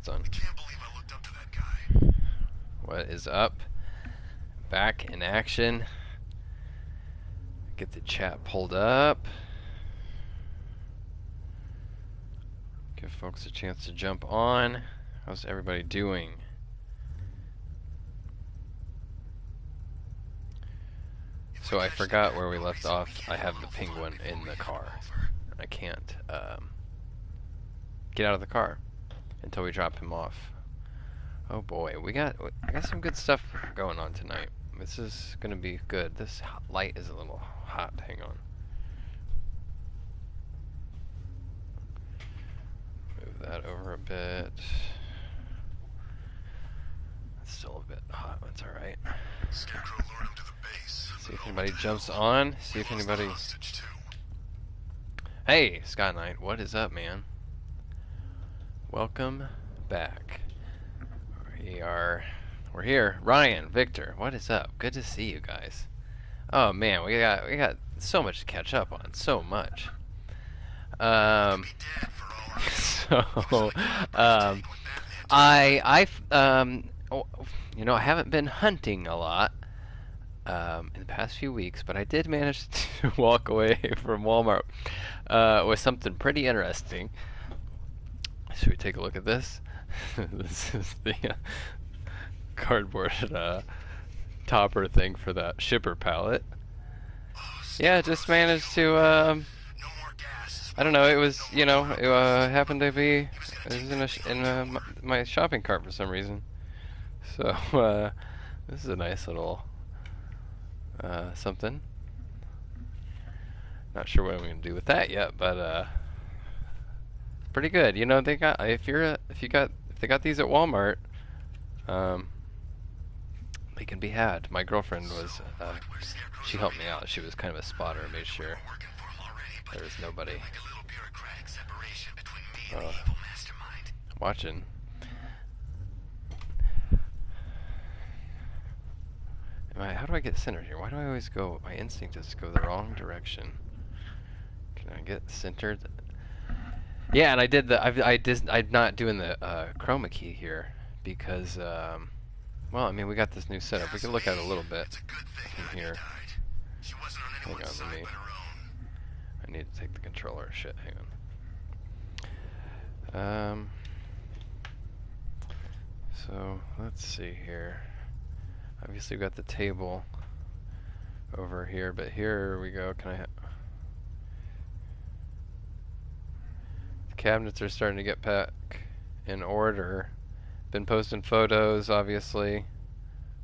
lights on. I can't believe I looked up to that guy. What is up? Back in action. Get the chat pulled up. Give folks a chance to jump on. How's everybody doing? So I forgot where we left off. I have the penguin in the car. I can't get out of the car until we drop him off. Oh boy, I got some good stuff going on tonight. This is gonna be good. This light is a little hot. Hang on. Move that over a bit. It's still a bit hot. That's all right. Scarecrow lured him to the base. See if anybody jumps on. See if anybody. Hey, Sky Knight, what is up, man? Welcome back. We're here. Ryan, Victor, what is up? Good to see you guys. Oh man, we got so much to catch up on. So much. You know, I haven't been hunting a lot in the past few weeks, but I did manage to walk away from Walmart with something pretty interesting. Should we take a look at this? This is the cardboard topper thing for that shipper pallet. Yeah, just managed to I don't know, it was, you know, it happened to be, it was in my shopping cart for some reason. So this is a nice little something. Not sure what I'm going to do with that yet, but pretty good. You know, they got, if they got these at Walmart, they can be had. My girlfriend was she helped me out. She was kind of a spotter, made sure there was nobody watching. How do I get centered here? Why do I always go? My instinct is to go the wrong direction. Can I get centered? Yeah, and I did the. I'm not doing the chroma key here because, well, I mean, we got this new setup. We can look at it a little bit from here. Hang on, I need to take the controller. Shit, hang on. So let's see here. Obviously, we've got the table over here, but here we go. Can I? The cabinets are starting to get back in order. Been posting photos, obviously.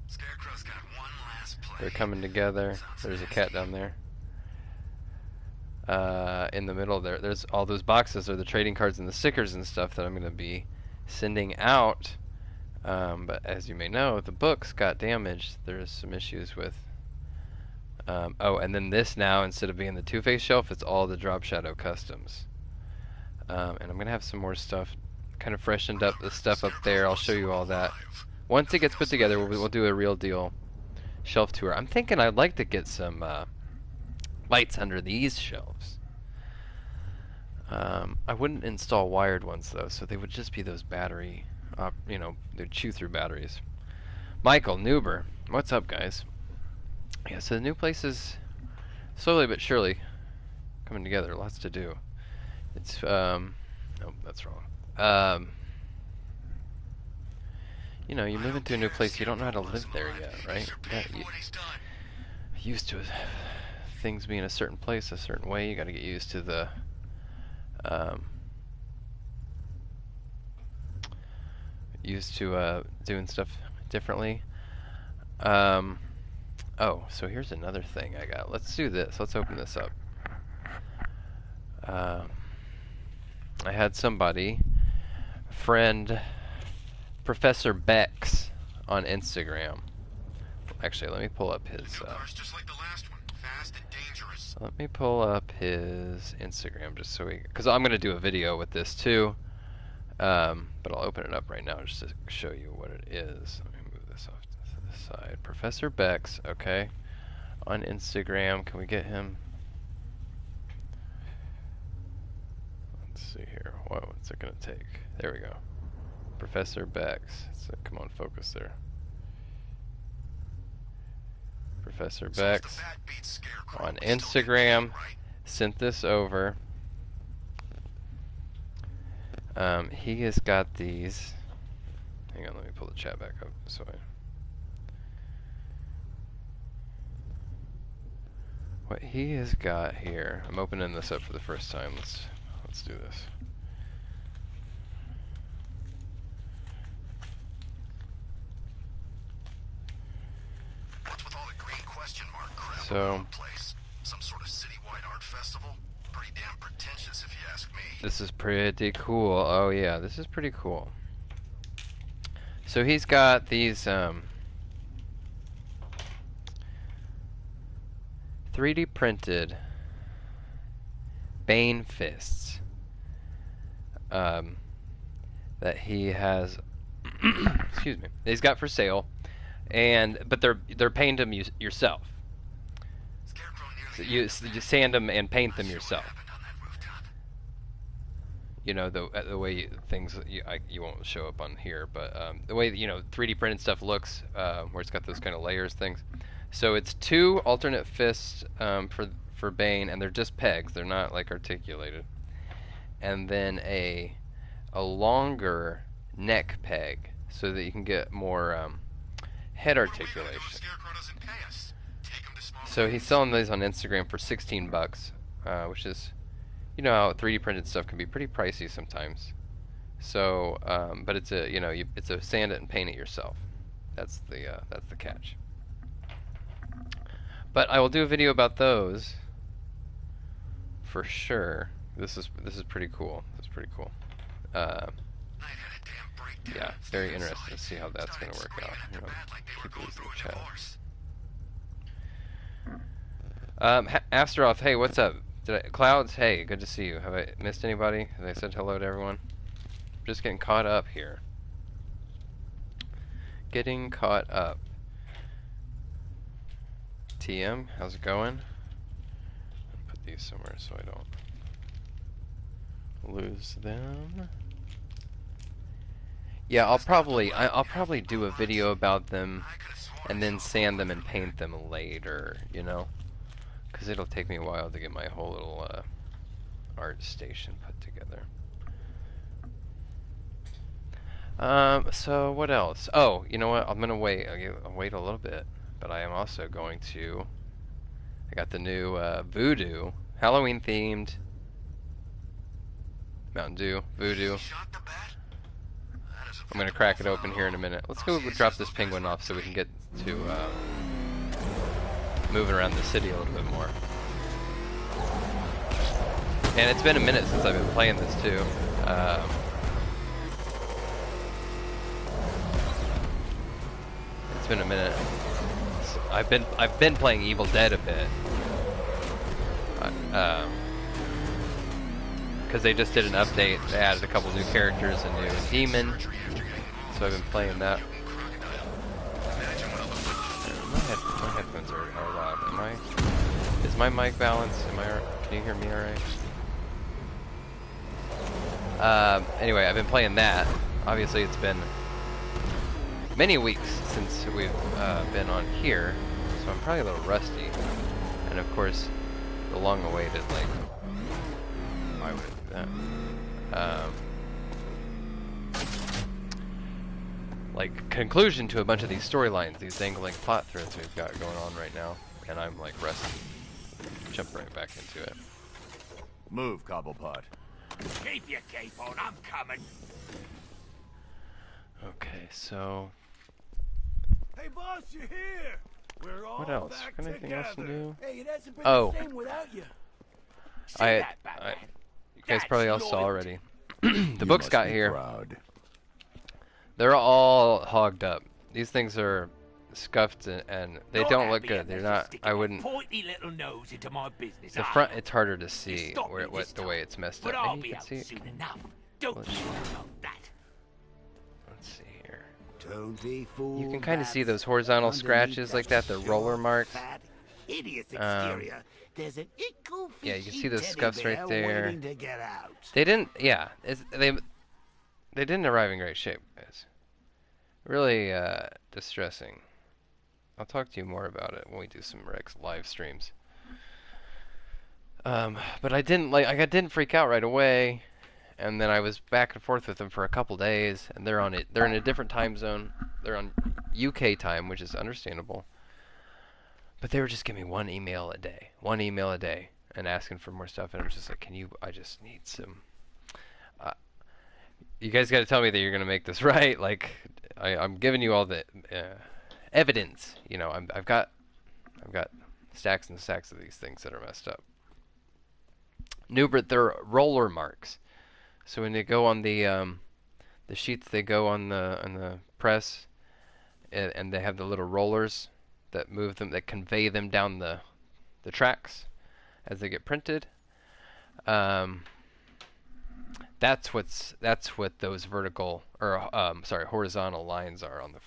Scarecrow's got one last play. They're coming together. There's a cat down there. In the middle there's all those boxes are the trading cards and the stickers and stuff that I'm going to be sending out. But as you may know, the books got damaged. There's some issues with oh, and then this now, instead of being the Two-Face shelf, it's all the Drop Shadow customs. And I'm gonna have some more stuff kind of freshened up, the stuff up there. I'll show you all that once it gets put together. We'll do a real deal shelf tour. I'm thinking I'd like to get some lights under these shelves. I wouldn't install wired ones though, so they would just be those battery, you know, they'd chew through batteries. Michael Newber, what's up, guys? Yeah, so the new place is slowly but surely coming together. Lots to do. It's nope, that's wrong. You know, you move into a new place, you don't know how to live there yet, right? You're used to things being a certain place, a certain way. You got to get used to the doing stuff differently. Oh, so here's another thing I got. Let's do this. Let's open this up. I had somebody, friend Professor Bex on Instagram. Actually, let me pull up his let me pull up his Instagram just so because I'm gonna do a video with this too. But I'll open it up right now just to show you what it is. Let me move this off to the side. Professor Bex, okay, on Instagram. Can we get him? Let's see here. What's it gonna take? There we go. Professor Bex. So come on, focus there. Professor So if Bex the bat beats Scarecrow, on we still get Instagram. paid, right? Sent this over. He has got these. Hang on, let me pull the chat back up. So what he has got here. I'm opening this up for the first time. Let's do this. What's with all the green question mark crap So- all over the place? Some sort of citywide art festival? Pretty damn pretentious if you ask me. This is pretty cool. Oh yeah, this is pretty cool. So he's got these 3D printed Bane fists that he has excuse me, that he's got for sale, but they're paint them yourself. Scarecrow So nearly you sand them and paint them Not sure yourself. what happened on that rooftop. You know, the way things you won't show up on here, but the way 3D printed stuff looks, where it's got those kind of layers things. So it's 2 alternate fists for Bane, and they're just pegs. They're not like articulated. And then a longer neck peg, so that you can get more head articulation. Scarecrow doesn't pay us. Take him to small So he's selling these on Instagram for $16, which is, you know how 3D printed stuff can be pretty pricey sometimes. So, but it's it's a sand it and paint it yourself. That's the catch. But I will do a video about those for sure. This is pretty cool. This is pretty cool. Yeah, very interested to see how that's going to work out. You know, keep these in the chat. Asteroth, hey, what's up? Clouds, hey, good to see you. Have I missed anybody? Have I said hello to everyone? Just getting caught up here. Getting caught up. TM, how's it going? I'll put these somewhere so I don't lose them. Yeah, I'll probably do a video about them and then sand them and paint them later, you know? Because it'll take me a while to get my whole little art station put together. So what else? Oh, you know what? I'm gonna wait. I'll wait a little bit, but I am also going to. I got the new Voodoo, Halloween themed Mountain Dew Voodoo. I'm gonna crack it open here in a minute. Let's go drop this penguin off so we can get to moving around the city a little bit more. And it's been a minute since I've been playing this too. It's been a minute. So I've been playing Evil Dead a bit. Because they just did an update. They added a couple new characters, a new demon. So I've been playing that. My headphones are loud. Is my mic balanced? Can you hear me alright? Anyway, I've been playing that. Obviously, it's been many weeks since we've been on here, so I'm probably a little rusty. And of course, the long-awaited, like, why would I do that? Like, conclusion to a bunch of these storylines, these dangling plot threads we've got going on right now, and I'm like rusty. Jump right back into it. Move, Cobblepot. Keep your cape on, I'm coming. Okay, so Hey, boss, you're here. We're all what else? back Anything else to together. do? Hey, it hasn't been Oh. the same without you. See that, Batman? You guys probably all saw already. The You books must got be here. proud. They're all hogged up. These things are scuffed and they Not don't look happy good. unless They're you're not. sticking I your wouldn't. pointy little nose into my business. The are front, you? it's harder to see Stop where me this the way time. it's messed But up. I'll Maybe be you out can see it. soon enough. Don't Let's you see. worry about that. Let's see here. Don't be fooled. You can kind of see Babs. those horizontal Underneath scratches that like that, the roller short, marks. fat, hideous exterior, there's an ickle Yeah, you can fishy see those teddy scuffs right bear there. waiting to get out. They didn't. Yeah, they didn't arrive in great shape, guys. Really distressing. I'll talk to you more about it when we do some Rex live streams. But I didn't freak out right away, and then I was back and forth with them for a couple days, and they're in a different time zone. They're on UK time, which is understandable. But they were just giving me one email a day, and asking for more stuff, and I was just like, I just need some. You guys got to tell me that you're gonna make this right. Like, I'm giving you all the evidence. You know, I've got stacks and stacks of these things that are messed up. But they're roller marks. So when they go on the sheets, they go on the press, and they have the little rollers that move them, that convey them down the tracks as they get printed. That's what those vertical horizontal lines are on the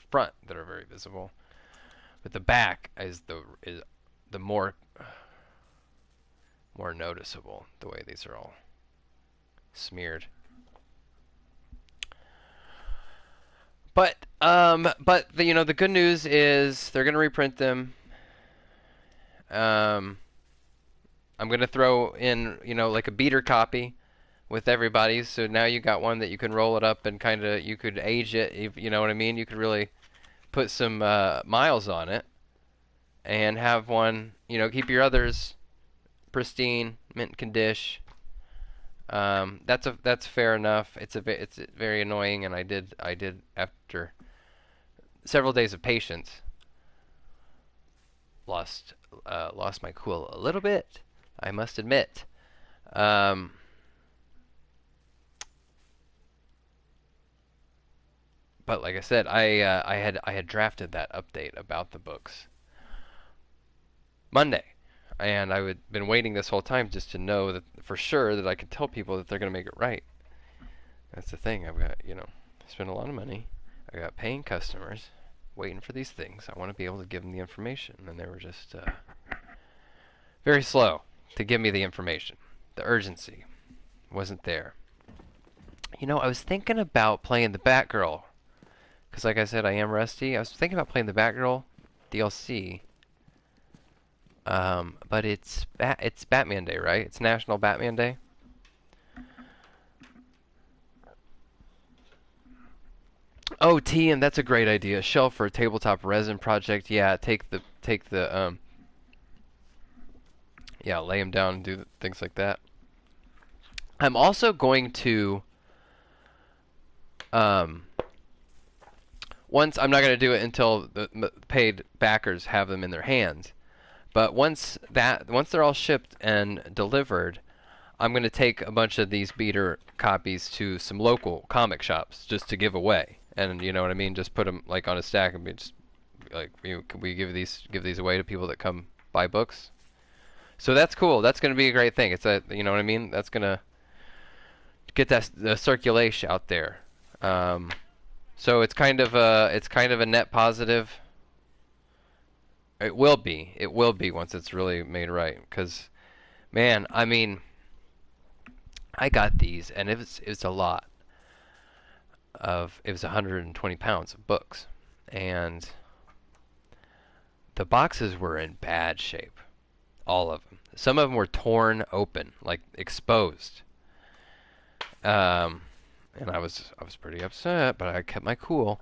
front that are very visible. But the back is the more noticeable, the way these are all smeared. But the good news is they're gonna reprint them. I'm gonna throw in like a beater copy with everybody's, so now you got one that you can roll it up and you could age it, if you know what I mean. You could really put some miles on it and have one, keep your others pristine, mint condition. That's fair enough. It's very annoying, and I did after several days of patience lost my cool a little bit, I must admit. But like I said, I had drafted that update about the books Monday, and been waiting this whole time just to know that for sure that I could tell people that they're going to make it right. That's the thing. I've got spent a lot of money. I got paying customers waiting for these things. I want to be able to give them the information, and they were just very slow to give me the information. The urgency wasn't there. I was thinking about playing the Batgirl. Because like I said, I am rusty. I was thinking about playing the Batgirl DLC. But it's Batman Day, right? It's National Batman Day. Oh, and that's a great idea. Shelf for a tabletop resin project. Yeah, lay them down and do things like that. I'm also going to once, I'm not going to do it until the paid backers have them in their hands. But once they're all shipped and delivered, I'm going to take a bunch of these beater copies to some local comic shops just to give away. And you know what I mean? Just put them like on a stack and be just like, can we give these away to people that come buy books? So that's cool. That's going to be a great thing. It's you know what I mean? That's going to get the circulation out there. So it's kind of a net positive. It will be once it's really made right. Because, man, I mean, I got these, and it was a lot. It was 120 pounds of books, and the boxes were in bad shape, all of them. Some of them were torn open, like exposed. And I was pretty upset, but I kept my cool.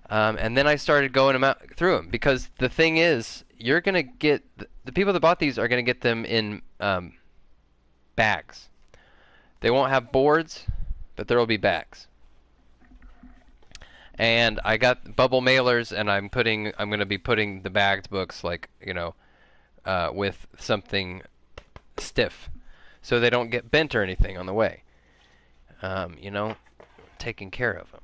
And then I started going through them, because the thing is, you're gonna get the people that bought these are gonna get them in bags. They won't have boards, but there will be bags. And I got bubble mailers, and I'm gonna be putting the bagged books with something stiff, so they don't get bent or anything on the way. Taking care of them.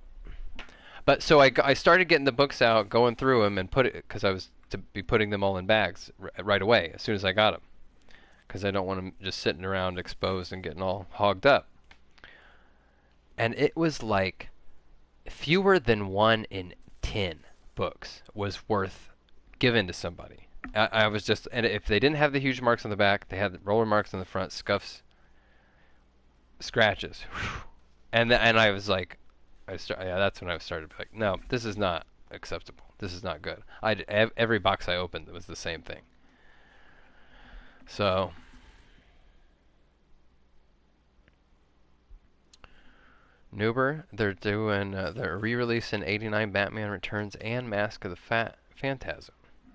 But so I started getting the books out, going through them, and because I was to be putting them all in bags right away as soon as I got them, because I don't want them just sitting around exposed and getting all hogged up. And it was like fewer than 1 in 10 books was worth giving to somebody. I was just, and if they didn't have the huge marks on the back, they had the roller marks on the front, scuffs, scratches. Whew. And I was like, yeah, that's when I started to be like, no, this is not acceptable. This is not good. Every box I opened was the same thing. So. Nuber, they're re-releasing '89 Batman Returns and Mask of the Phantasm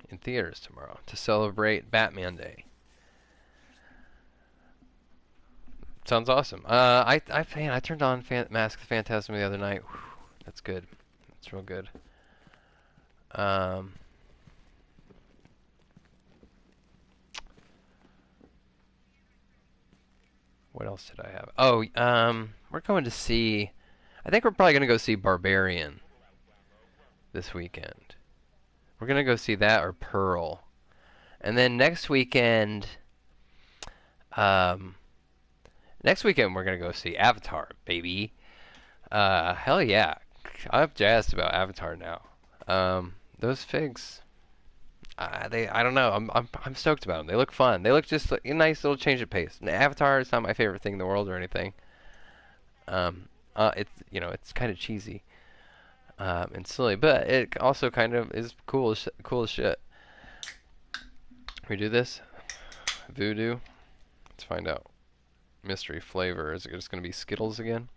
in theaters tomorrow to celebrate Batman Day. Sounds awesome. I turned on Mask of the Phantasm the other night. Whew, that's good. That's real good. What else did I have? Oh, we're going to see. I think we're probably going to go see Barbarian this weekend. We're going to go see that or Pearl. And then next weekend, next weekend we're going to go see Avatar, baby. Hell yeah. I'm jazzed about Avatar now. Those figs, I don't know. I'm stoked about them. They look fun. They look just like a nice little change of pace. And Avatar is not my favorite thing in the world or anything. It's it's kind of cheesy, and silly, but it also kind of is cool as shit. We do this voodoo. Let's find out. Mystery flavor. Is it just gonna be Skittles again?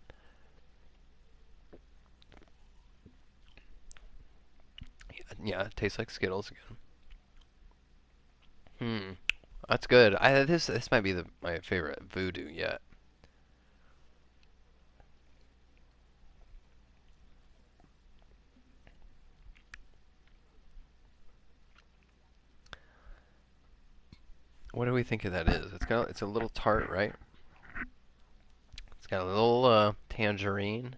Yeah, it tastes like Skittles again. That's good. This might be my favorite voodoo yet. What do we think of that is? It's a little tart, right? It's got a little tangerine.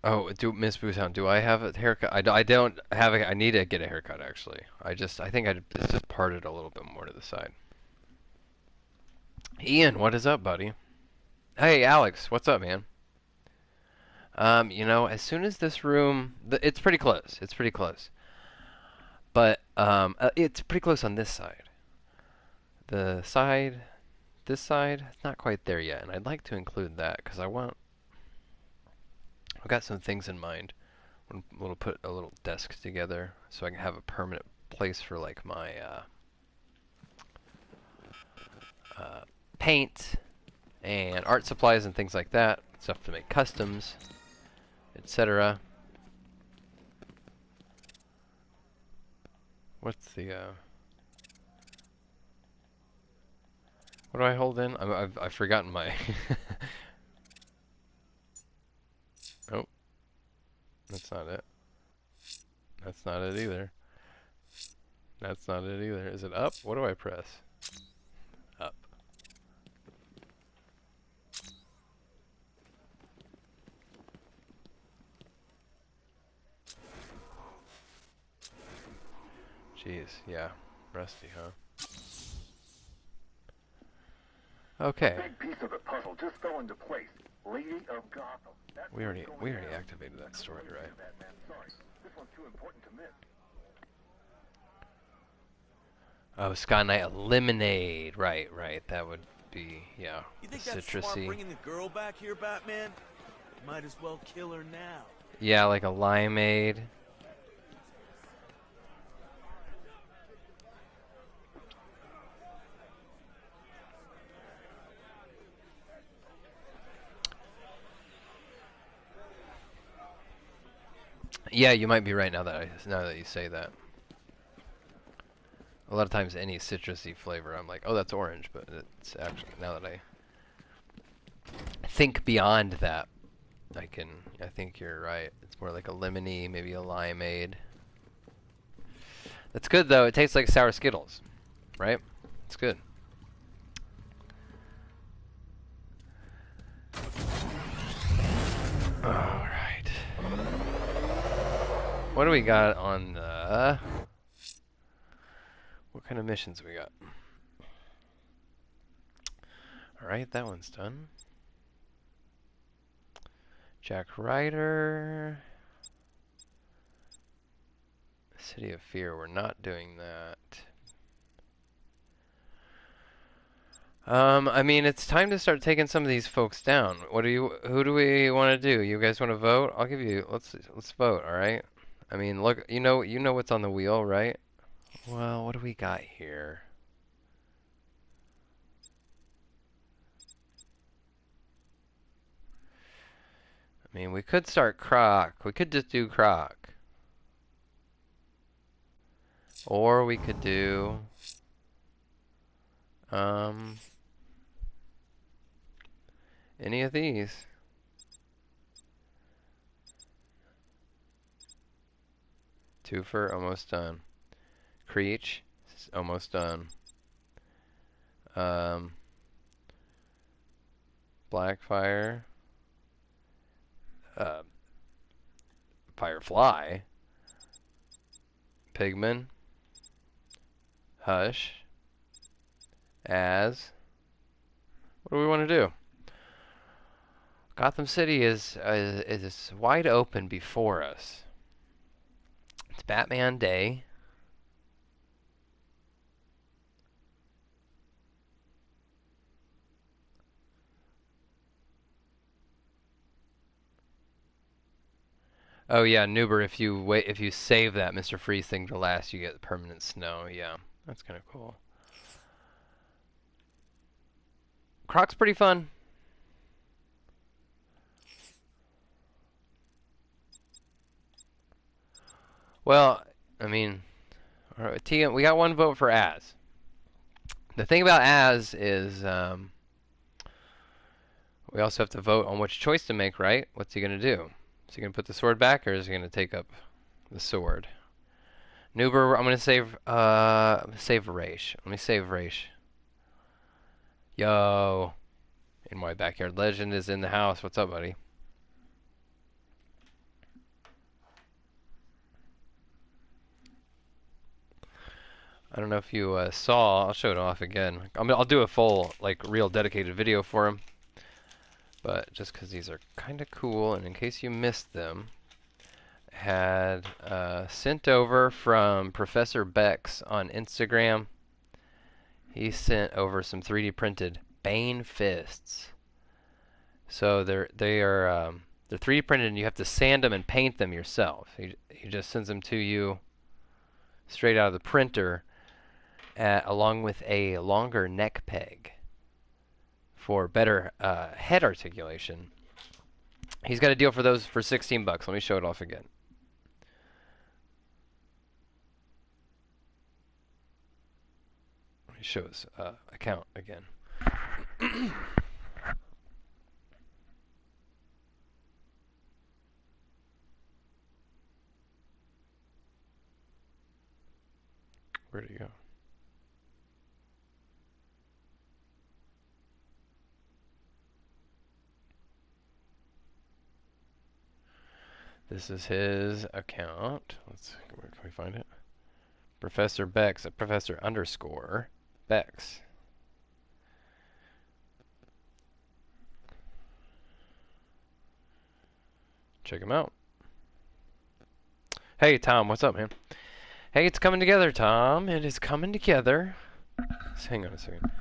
Oh, Miss Bootown, do I have a haircut? I don't have I need to get a haircut actually. I think it's just parted a little bit more to the side. Ian, what is up, buddy? Hey, Alex, what's up, man? As soon as this room, it's pretty close. It's pretty close. But it's pretty close on this side. This side, it's not quite there yet, and I'd like to include that because I've got some things in mind. We'll put a little desk together so I can have a permanent place for like my paint and art supplies and things like that, stuff to make customs, etc. What's the what do I hold in? I've forgotten my. Oh, that's not it. That's not it either. That's not it either. Is it up? What do I press? Up. Jeez, yeah. Rusty, huh? Okay. Big piece of the puzzle just fell into place. Lady of Gotham. We already activated that story, right? Sorry, this one's too important to miss. Oh, Sky Knight Lemonade. Right. That would be, yeah, You think the that's smart citrusy. bringing the girl back here, Batman? Might as well kill her now. Yeah, like a limeade. Yeah, you might be right now that you say that. A lot of times, any citrusy flavor, I'm like, oh, that's orange, but it's actually now that I think beyond that, I think you're right. It's more like a lemony, maybe a limeade. That's good though. It tastes like sour Skittles, right? It's good. All right. What do we got on the? What kind of missions we got? All right, that one's done. Jack Ryder. City of Fear. We're not doing that. I mean, it's time to start taking some of these folks down. Who do we want to do? You guys want to vote? I'll give you, let's vote, all right? I mean, look, you know what's on the wheel, right? Well, what do we got here? I mean, we could start Croc. We could just do Croc. Or we could do, any of these. Twofer, almost done. Creech, almost done. Blackfire. Firefly. Pigman. Hush. What do we want to do? Gotham City is wide open before us. It's Batman Day. Oh yeah, Nuber, if you save that Mr. Freeze thing to last, you get permanent snow. Yeah, that's kind of cool. Croc's pretty fun. Well, I mean, we got one vote for Az. The thing about Az is we also have to vote on which choice to make, right? What's he going to do? Is he going to put the sword back, or is he going to take up the sword? Nuber, I'm going to save Raish. Let me save Raish. Yo. In my backyard. Legend is in the house. What's up, buddy? I don't know if you saw. I'll show it off again. I'll do a full, like, real dedicated video for him. But just because these are kind of cool, and in case you missed them, had sent over from Professor Bex on Instagram. He sent over some 3D printed Bane fists. So they're 3D printed, and you have to sand them and paint them yourself. He just sends them to you straight out of the printer, along with a longer neck peg for better head articulation. He's got a deal for those for 16 bucks. Let me show it off again. Let me show his account again. Where'd he go? This is his account. Where can we find it? Professor Bex, Professor underscore Bex. Check him out. Hey, Tom, what's up, man? Hey, it's coming together, Tom. It is coming together. Just hang on a second.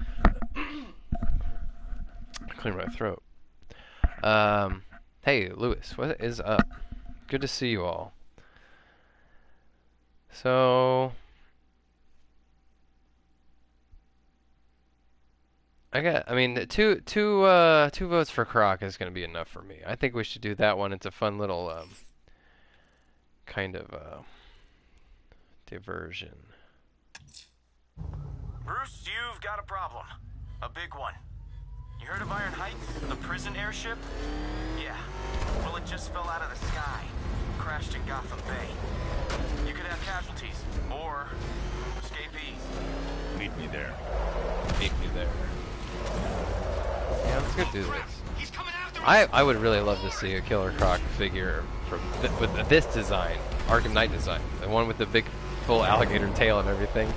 Clear my throat. Hey, Lewis, what is up? Good to see you all. So, I mean, two votes for Croc is going to be enough for me. I think we should do that one. It's a fun little kind of diversion. Bruce, you've got a problem. A big one. You heard of Iron Heights, the prison airship? Yeah. Well, it just fell out of the sky. Crashed in Gotham Bay. You could have casualties, or escapees. Meet me there. Meet me there. Yeah, let's go do this. He's coming after us! I would really love to see a Killer Croc figure with this design, Arkham Knight design, the one with the big full alligator tail and everything.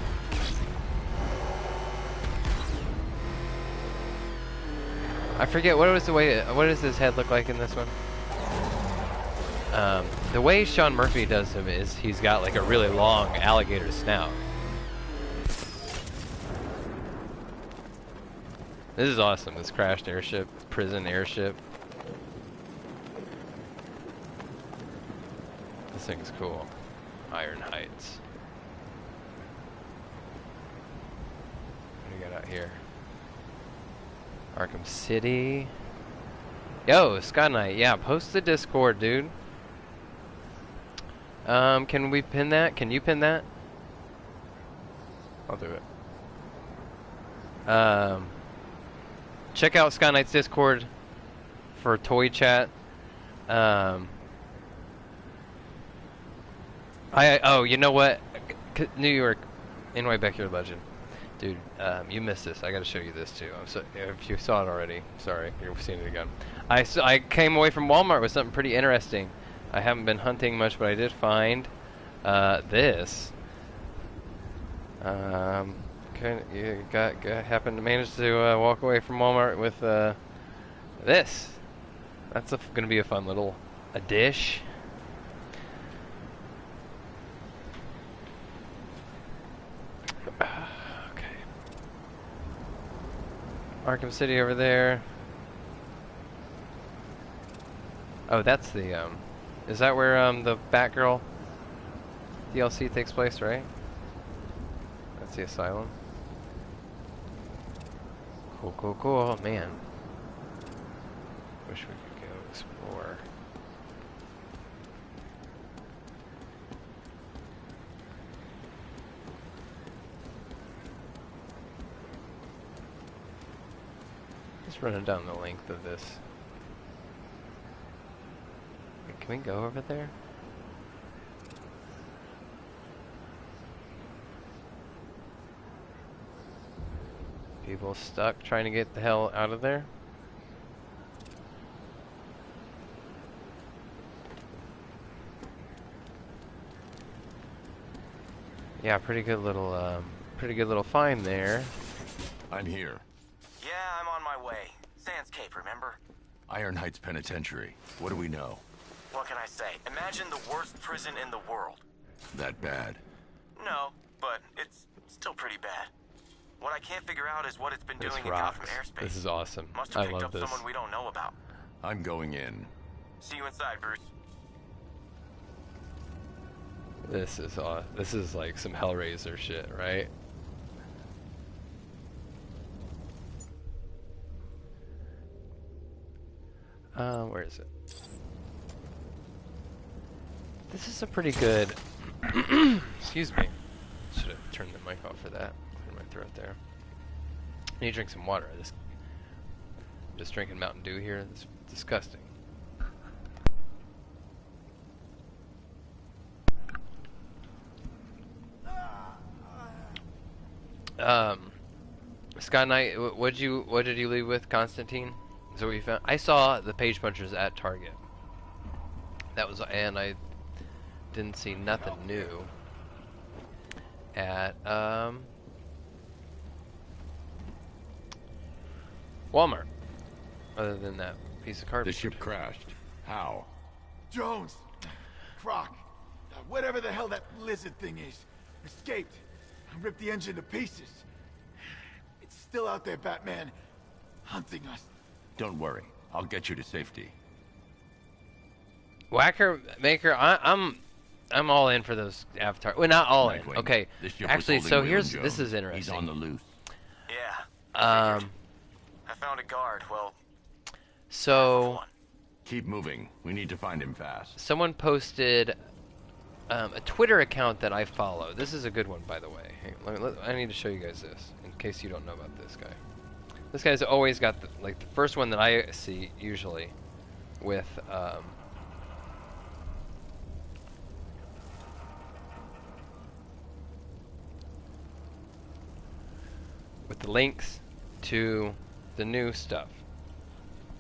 I forget what does his head look like in this one? The way Sean Murphy does him is he's got like a really long alligator snout. This is awesome. This crashed airship, prison airship. This thing's cool. Iron Heights. What do we got out here? Arkham City. Yo, Sky Knight. Yeah, post the Discord, dude. Can we pin that? Can you pin that? I'll do it. Check out Sky Knight's Discord for toy chat. Oh, you know what? New York, NY Backyard Legend, dude. You missed this. I got to show you this too. If you saw it already, sorry, you're seeing it again. I came away from Walmart with something pretty interesting. I haven't been hunting much, but I did find this. You happened to manage to walk away from Walmart with this. That's going to be a fun little dish. Okay. Arkham City over there. Oh, that's the is that where the Batgirl DLC takes place, right? That's the asylum. Cool, cool, cool. Oh, man. Wish we could go explore. Just running down the length of this. Wait, can we go over there? People stuck trying to get the hell out of there. Yeah, pretty good little find there. I'm here. Yeah, I'm on my way. Sands Cape, remember? Iron Heights Penitentiary. What do we know? What can I say? Imagine the worst prison in the world. That bad? No, but it's still pretty bad. What I can't figure out is what it's been This doing in rocks. Gotham airspace. This is awesome. Must I have picked love up this. someone we don't know about. I'm going in. See you inside, Bruce. This is like some Hellraiser shit, right? Where is it? This is a pretty good. Excuse me. Should have turned the mic off for that. Clear my throat there. I need to drink some water. Just drinking Mountain Dew here. It's disgusting. Sky Knight, what did you leave with, Constantine? Is that what you found? I saw the page punchers at Target. And I didn't see nothing new at Walmart, other than that piece of The cardboard. ship crashed. How? Jones, Croc, whatever the hell that lizard thing is, escaped. Ripped the engine to pieces. It's still out there, Batman, hunting us. Don't worry. I'll get you to safety. Whacker Maker, I'm all in for those Avatar. Well, not all in. Nightwing, Okay, this ship was actually, holding so Wheel and this Jones. is interesting. He's on the loose. Yeah. I found a guard. Well, so one. Keep moving. We need to find him fast. someone posted a Twitter account that I follow. This is a good one, by the way. Hey, I need to show you guys this in case you don't know about this guy. This guy's always got the first one that I see usually with the links to the new stuff.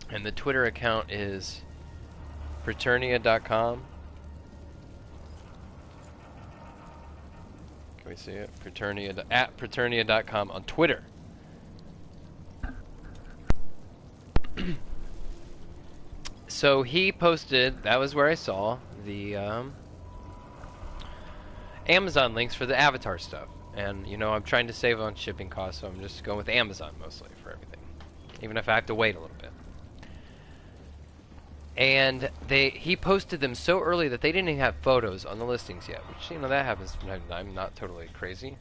And the Twitter account is fraternia.com. Can we see it? At fraternia.com on Twitter. So he posted, that was where I saw the Amazon links for the Avatar stuff. And, you know, I'm trying to save on shipping costs, so I'm just going with Amazon mostly for everything. even if I have to wait a little bit. And he posted them so early that they didn't even have photos on the listings yet, which, you know, that happens. I'm not totally crazy.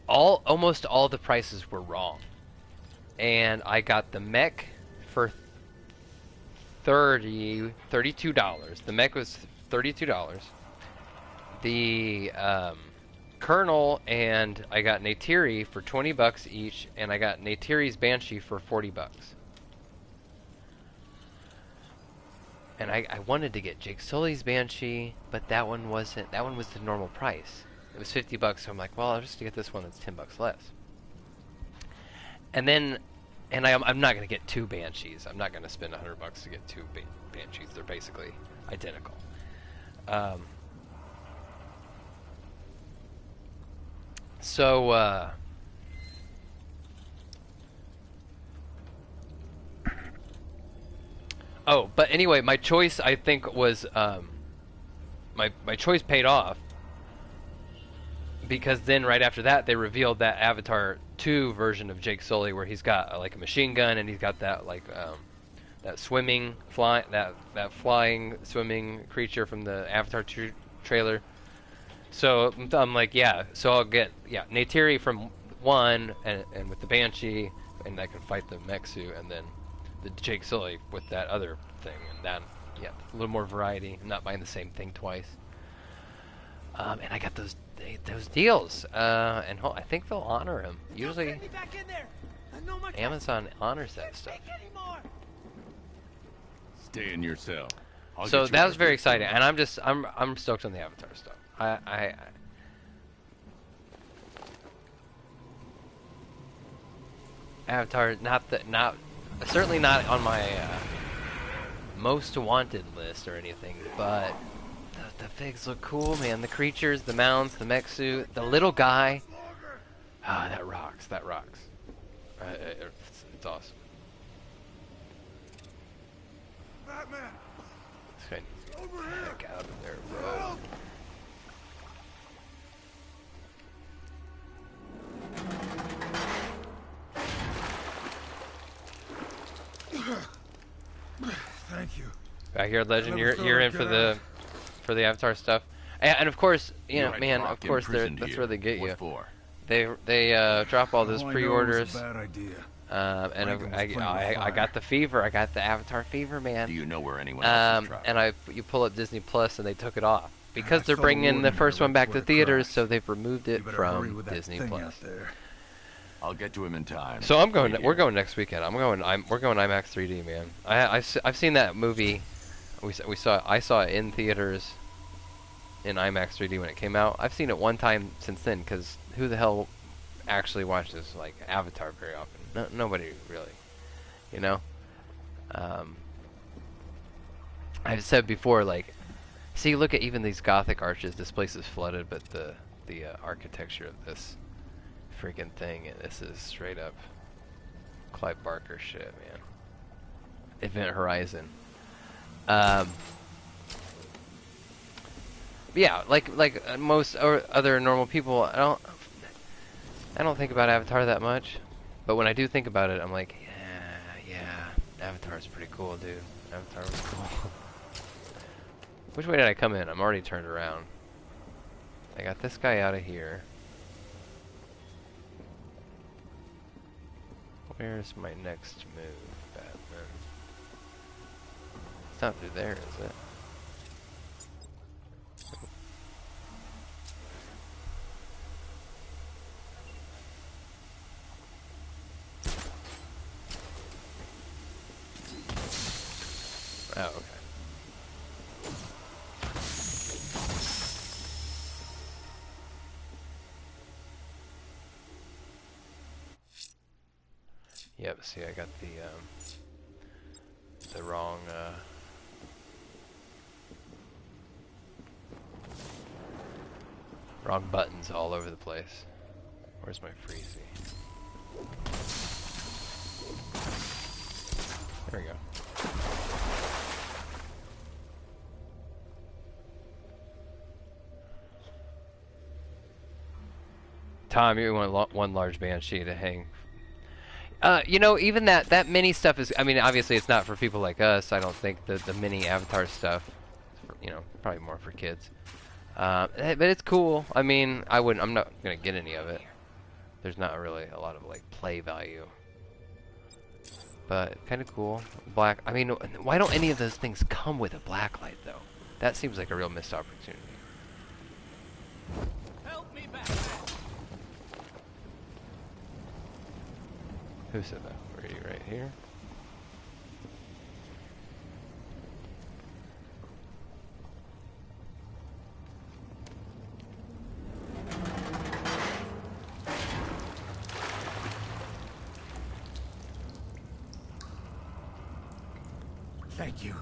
Almost all the prices were wrong. And I got the mech for $32. The mech was $32. The Colonel and I got Neytiri for $20 each, and I got Neytiri's Banshee for $40. And I wanted to get Jake Sully's Banshee, but that one wasn't. That one was the normal price. It was $50, so I'm like, well, I'll just get this one that's $10 less. And then, I'm not gonna get two Banshees. I'm not gonna spend $100 to get two Banshees. They're basically identical. Oh, but anyway, my choice, I think, was my choice paid off, because then right after that they revealed that Avatar 2 version of Jake Sully where he's got like a machine gun and he's got that like that flying swimming creature from the Avatar 2 trailer. So I'm like, yeah, so I'll get Neytiri from 1 and with the Banshee, and I can fight the mech suit, and then the Jake Sully with that other thing, and that, yeah, a little more variety. I'm not buying the same thing twice. And I got those deals, and I think they'll honor him. Usually, Amazon honors that stuff. Stay in your cell. So that was very exciting, and I'm stoked on the Avatar stuff. Avatar, certainly not on my most wanted list or anything, but the figs look cool, man. The creatures, the mounts, the mech suit, the little guy. Ah, that rocks. It's awesome. Batman! This guy needs to get the heck out of there, bro. Thank you. Backyard Legend, you're in for the Avatar stuff, and of course, you know, man, of course, that's where they get you. They drop all those pre-orders. Bad idea. And I got the fever. I got the Avatar fever, man. Do you know where anyone else is trapped? And you pull up Disney Plus, and they took it off because they're bringing the first one back to theaters, so they've removed it from Disney Plus. I'll get to him in time. So I'm going. We're going next weekend. We're going IMAX 3D, man. I've seen that movie. I saw it in theaters in IMAX 3D when it came out. I've seen it one time since then, because who the hell actually watches like Avatar very often? Nobody really, you know. I've said before, like, see, look at even these Gothic arches. This place is flooded, but the architecture of this freaking thing, and this is straight up Clive Barker shit, man. Event Horizon. Yeah, like most other normal people, I don't think about Avatar that much, but when I do think about it, I'm like, yeah, Avatar's pretty cool, dude. Avatar was cool. Which way did I come in? I'm already turned around. I got this guy out of here. Where's my next move, Batman? It's not through there, is it? Oh, okay. Yep, see, I got the wrong, wrong buttons all over the place. Where's my freezy? There we go. Tom, you want one large Banshee to hang. You know, even that mini stuff is. I mean, obviously, it's not for people like us. I don't think the mini Avatar stuff. Is for, you know, probably more for kids. But it's cool. I mean, I'm not gonna get any of it. There's not really a lot of like play value. But kind of cool. Black. I mean, why don't any of those things come with a blacklight though? That seems like a real missed opportunity. Help me back. Who said that? Were you right here? Thank you.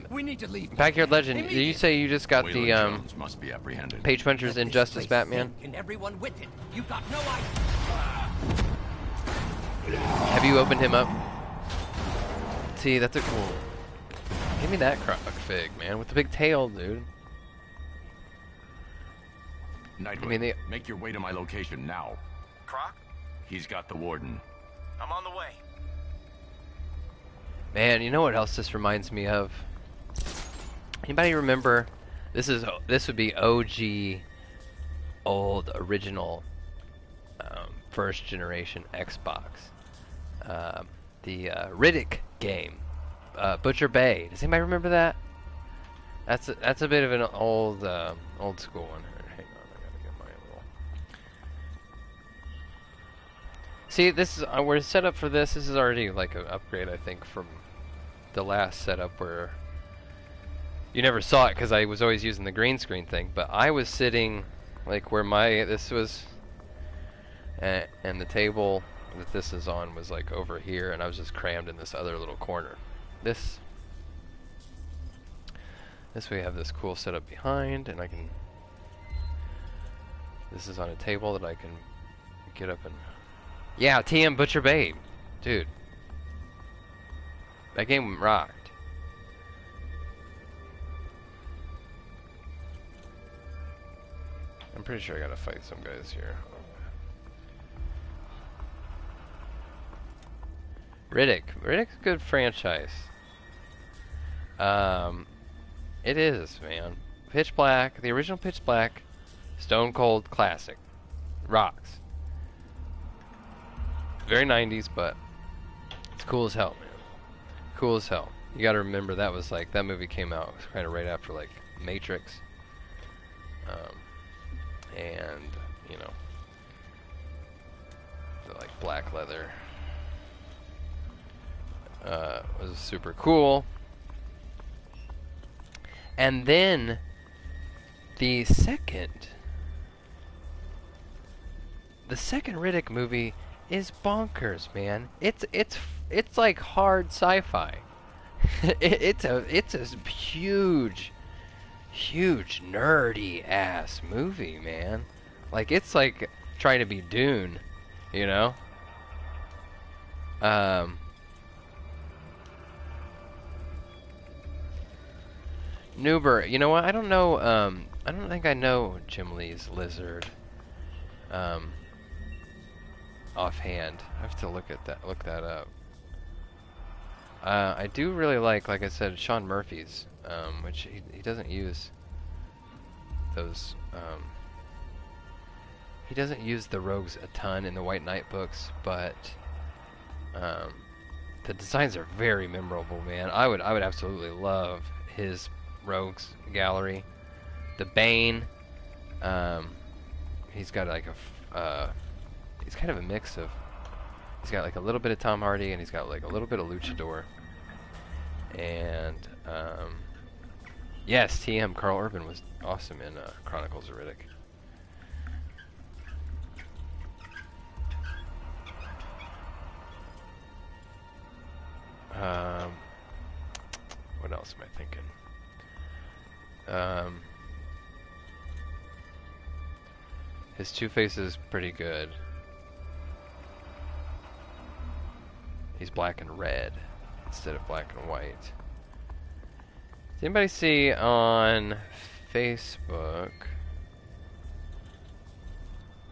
We need to leave. Backyard Legend. Did you say you just got Waylon the Jones must be apprehended. Page Puncher's Injustice Batman? And everyone with it. You got no idea. Have you opened him up? See, that's a cool. Give me that Croc fig, man, with the big tail, dude. Nightwing, I mean, make your way to my location now. Croc, He's got the warden. I'm on the way. Man, you know what else this reminds me of? Anybody remember? This would be OG, old original, first generation Xbox. The Riddick game, Butcher Bay. Does anybody remember that? That's a bit of an old school one. Hang on, I gotta get my little. See, this is we're set up for this. This is already like an upgrade, I think, from the last setup where you never saw it because I was always using the green screen thing. But I was sitting like where this was, and the table that this is on was like over here, and I was just crammed in this other little corner. This we have this cool setup behind, and I can. This is on a table that I can get up and. Yeah, TM Butcher Babe, dude. That game rocked. I'm pretty sure I gotta fight some guys here. Riddick's a good franchise. It is, man. Pitch Black, the original Pitch Black, Stone Cold classic. Rocks. Very 90s, but it's cool as hell, man. Cool as hell. You gotta remember that was like, that movie came out kind of right after like Matrix. And, you know, the like black leather. Was super cool. And then the second Riddick movie is bonkers, man. It's like hard sci-fi. it's a huge nerdy ass movie, man. Like it's like trying to be Dune, you know? Noober, you know what? I don't know. I don't think I know Jim Lee's Lizard. Offhand, I have to look that up. I do really like I said, Sean Murphy's, which he doesn't use those. He doesn't use the rogues a ton in the White Knight books, but the designs are very memorable, man. I would absolutely love his rogues gallery. The Bane, he's got like he's kind of a mix of, he's got like a little bit of Tom Hardy, and he's got like a little bit of Luchador, and yes, TM Carl Urban was awesome in Chronicles of Riddick. What else am I thinking? His Two-Face is pretty good. He's black and red instead of black and white. Does anybody see on Facebook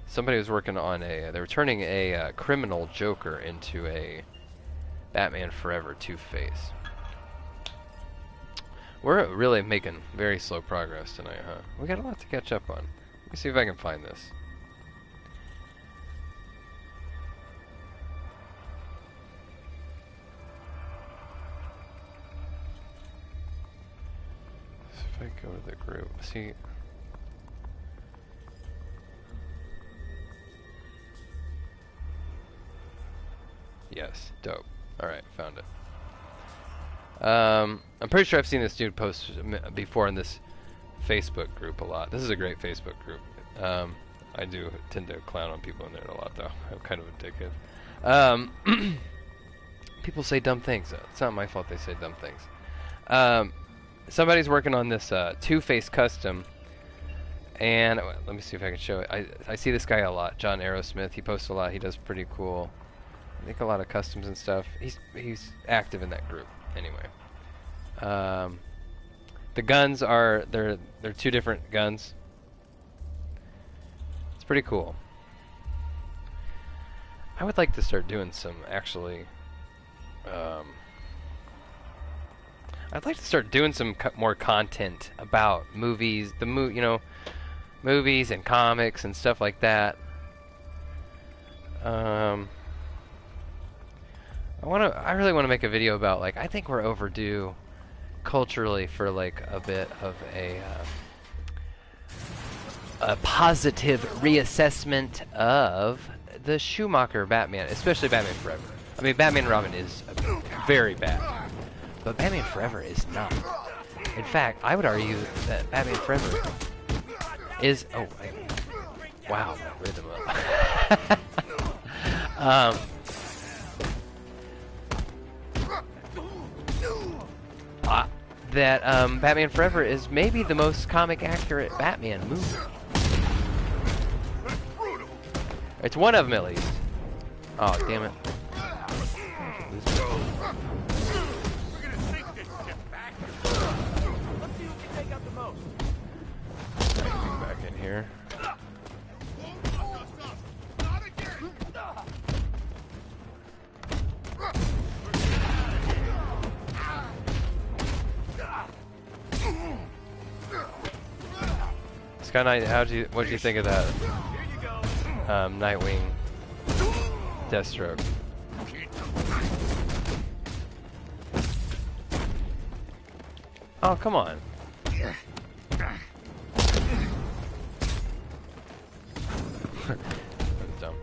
somebody was working on they were turning a criminal Joker into a Batman Forever Two-Face. We're really making very slow progress tonight, huh? We got a lot to catch up on. Let me see if I can find this. If I go to the group, see. Yes, dope. Alright, found it. I'm pretty sure I've seen this dude post before in this Facebook group a lot. This is a great Facebook group. I do tend to clown on people in there a lot, though. I'm kind of addicted. People say dumb things. It's not my fault they say dumb things. Somebody's working on this Two-Face custom, and let me see if I can show it. I see this guy a lot, John Aerosmith. He posts a lot. He does pretty cool, I think, a lot of customs and stuff. He's active in that group. Anyway, the guns are they're two different guns. It's pretty cool. I would like to start doing some actually. I'd like to start doing some more content about movies, movies and comics and stuff like that. I really want to make a video about, like, I think we're overdue culturally for like a bit of a positive reassessment of the Schumacher Batman, especially Batman Forever. I mean, Batman and Robin is very bad, but Batman Forever is not. In fact, I would argue that Batman Forever is... Oh, wow, that rhythm up. Batman Forever is maybe the most comic accurate Batman movie. It's one of them, at least. Oh, damn it. Back in here. Sky Knight, what did you think of that? Nightwing, Deathstroke. Oh, come on. That's dumb.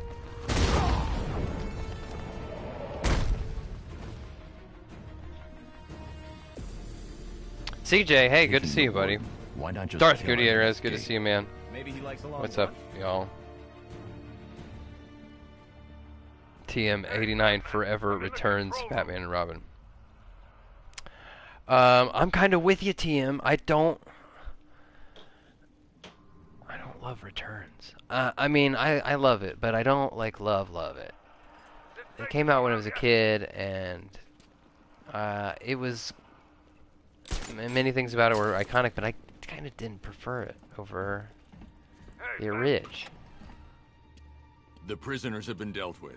CJ, hey, good to see you, buddy. Why not just Darth kill him? Gutierrez, good to see you, man. Maybe he likes a long What's up, y'all? TM89 Forever returns Batman and Robin. I'm kind of with you, TM. I don't love Returns. I mean, I love it, but I don't like love it. It came out when I was a kid, and it was many things about it were iconic, but I kind of didn't prefer it over the orig. The prisoners have been dealt with.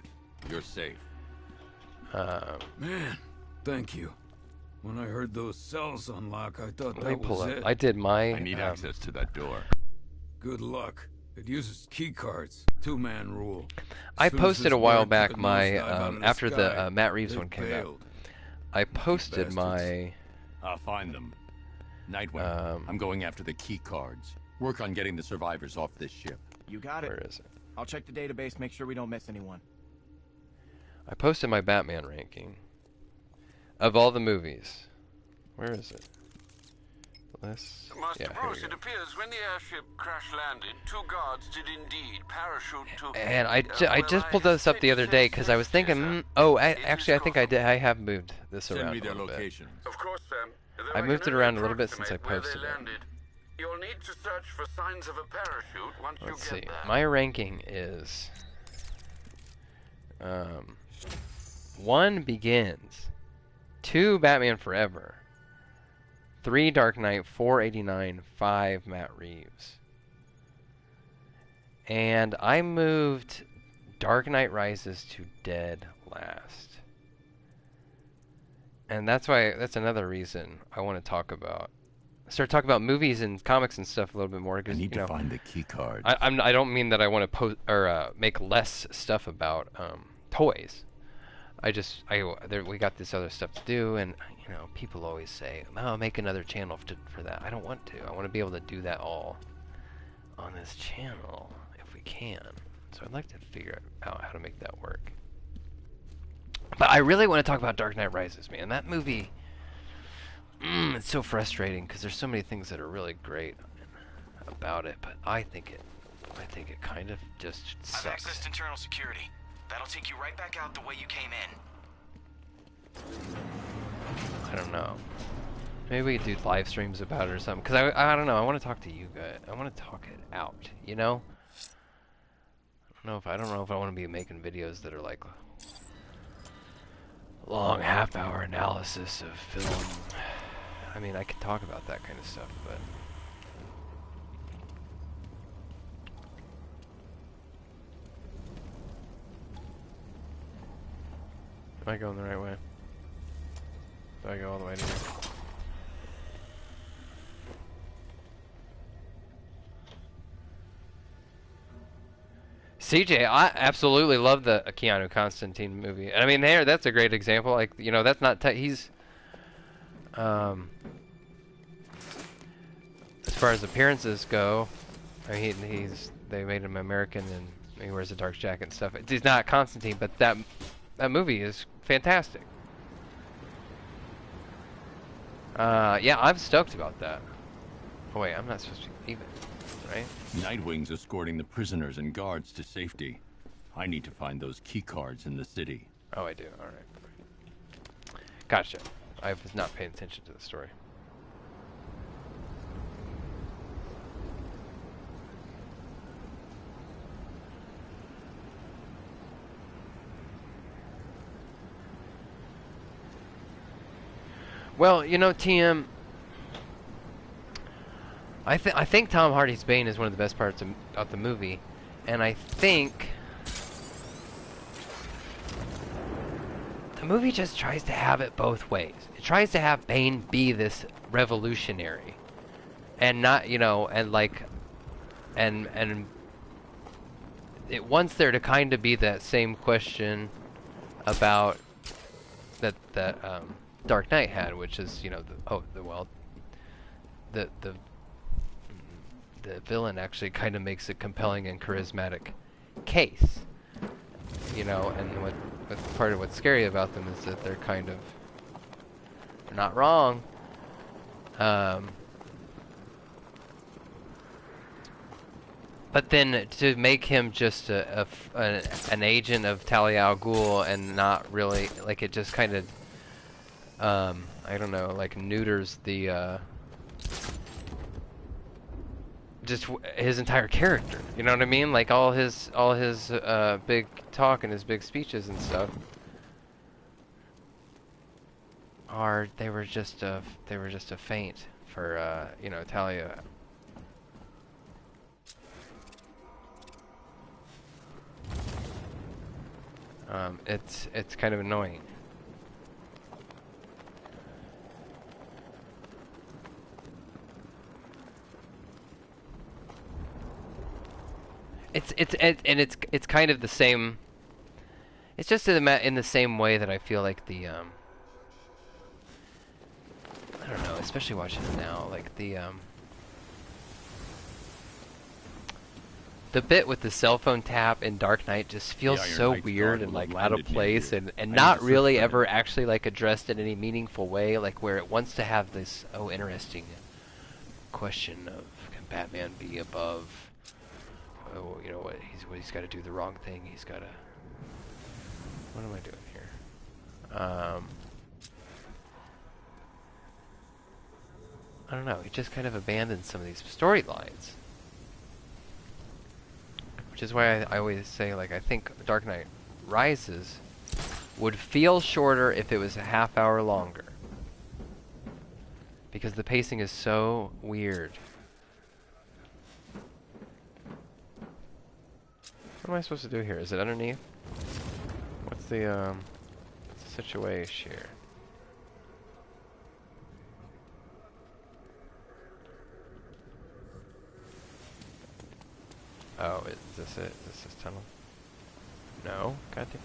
You're safe. Man, thank you. When I heard those cells unlock, I thought Let me that pull was up. it. I did my. I need access to that door. Good luck. It uses key cards. Two-man rule. I Soon as posted this a while bird back took a my nosedive out of the after sky, the Matt Reeves they one came out. bailed. I posted my. I'll find them. Nightwing, I'm going after the key cards. Work on getting the survivors off this ship. You got it. Where is it? I'll check the database, make sure we don't miss anyone. I posted my Batman ranking of all the movies. Where is it? This. Master Yeah, here Bruce, we it go. appears when the airship crash-landed, 2 guards did indeed parachute to... And I well, just pulled this up the other day because I was thinking, actually, I think I have moved this Send around me a their little bit. locations. Of course, Sam. I moved it around a little bit since I posted it. Landed. You'll need to search for signs of a parachute once Let's you see. get there. My ranking is 1 Begins, 2 Batman Forever, 3 Dark Knight, 4 89, 5 Matt Reeves, And I moved Dark Knight Rises to dead last. And that's another reason I want to start talking about movies and comics and stuff a little bit more. I need to find the key card. I don't mean that I want to make less stuff about toys. We got this other stuff to do, and people always say, "Oh, make another channel for that." I don't want to. I want to be able to do that all on this channel if we can. So I'd like to figure out how to make that work. But I really want to talk about Dark Knight Rises, man. That movie, it's so frustrating because there's so many things that are really great about it, but I think it kind of just sucks. I've accessed internal security. That'll take you right back out the way you came in. I don't know. Maybe we could do live streams about it or something. Because I don't know. I want to talk to you guys. I want to talk it out, you know? I don't know if I want to be making videos that are like long half-hour analysis of film. I mean, I could talk about that kind of stuff, but... Am I going the right way? Do I go all the way to here? CJ, I absolutely love the Keanu Constantine movie. I mean, that's a great example. Like, that's not... he's... as far as appearances go, I mean, they made him American and he wears a dark jacket and stuff. He's not Constantine, but that movie is fantastic. Yeah, I'm stoked about that. Oh wait, I'm not supposed to be even, right? Nightwing's escorting the prisoners and guards to safety. I need to find those key cards in the city. Oh, I do. All right. Gotcha. I was not paying attention to the story. Well, TM, I think Tom Hardy's Bane is one of the best parts of the movie, and I think the movie just tries to have it both ways. It tries to have Bane be this revolutionary, and not, and it wants there to kind of be that same question about that Dark Knight had, which is, the villain actually kind of makes a compelling and charismatic case, and what part of what's scary about them is that they're not wrong. But then to make him just an agent of Talia al Ghul and not really, like, it just kind of I don't know, like, neuters the just his entire character. You know what I mean? Like, all his big talk and his big speeches and stuff they were just a feint for Talia. It's kind of annoying. It's kind of the same. It's just in the same way that I feel like the I don't know, especially watching it now, like the bit with the cell phone tap in Dark Knight just feels so weird and like out of place and not really ever actually like addressed in any meaningful way, like where it wants to have this interesting question of, can Batman be above what he's got to do the wrong thing. He's got to. What am I doing here? I don't know. He just kind of abandoned some of these storylines, which is why I always say, like, I think Dark Knight Rises would feel shorter if it was a half hour longer, because the pacing is so weird. What am I supposed to do here? Is it underneath? What's the situation here? Oh, is this it? Is this tunnel? No? Goddamn.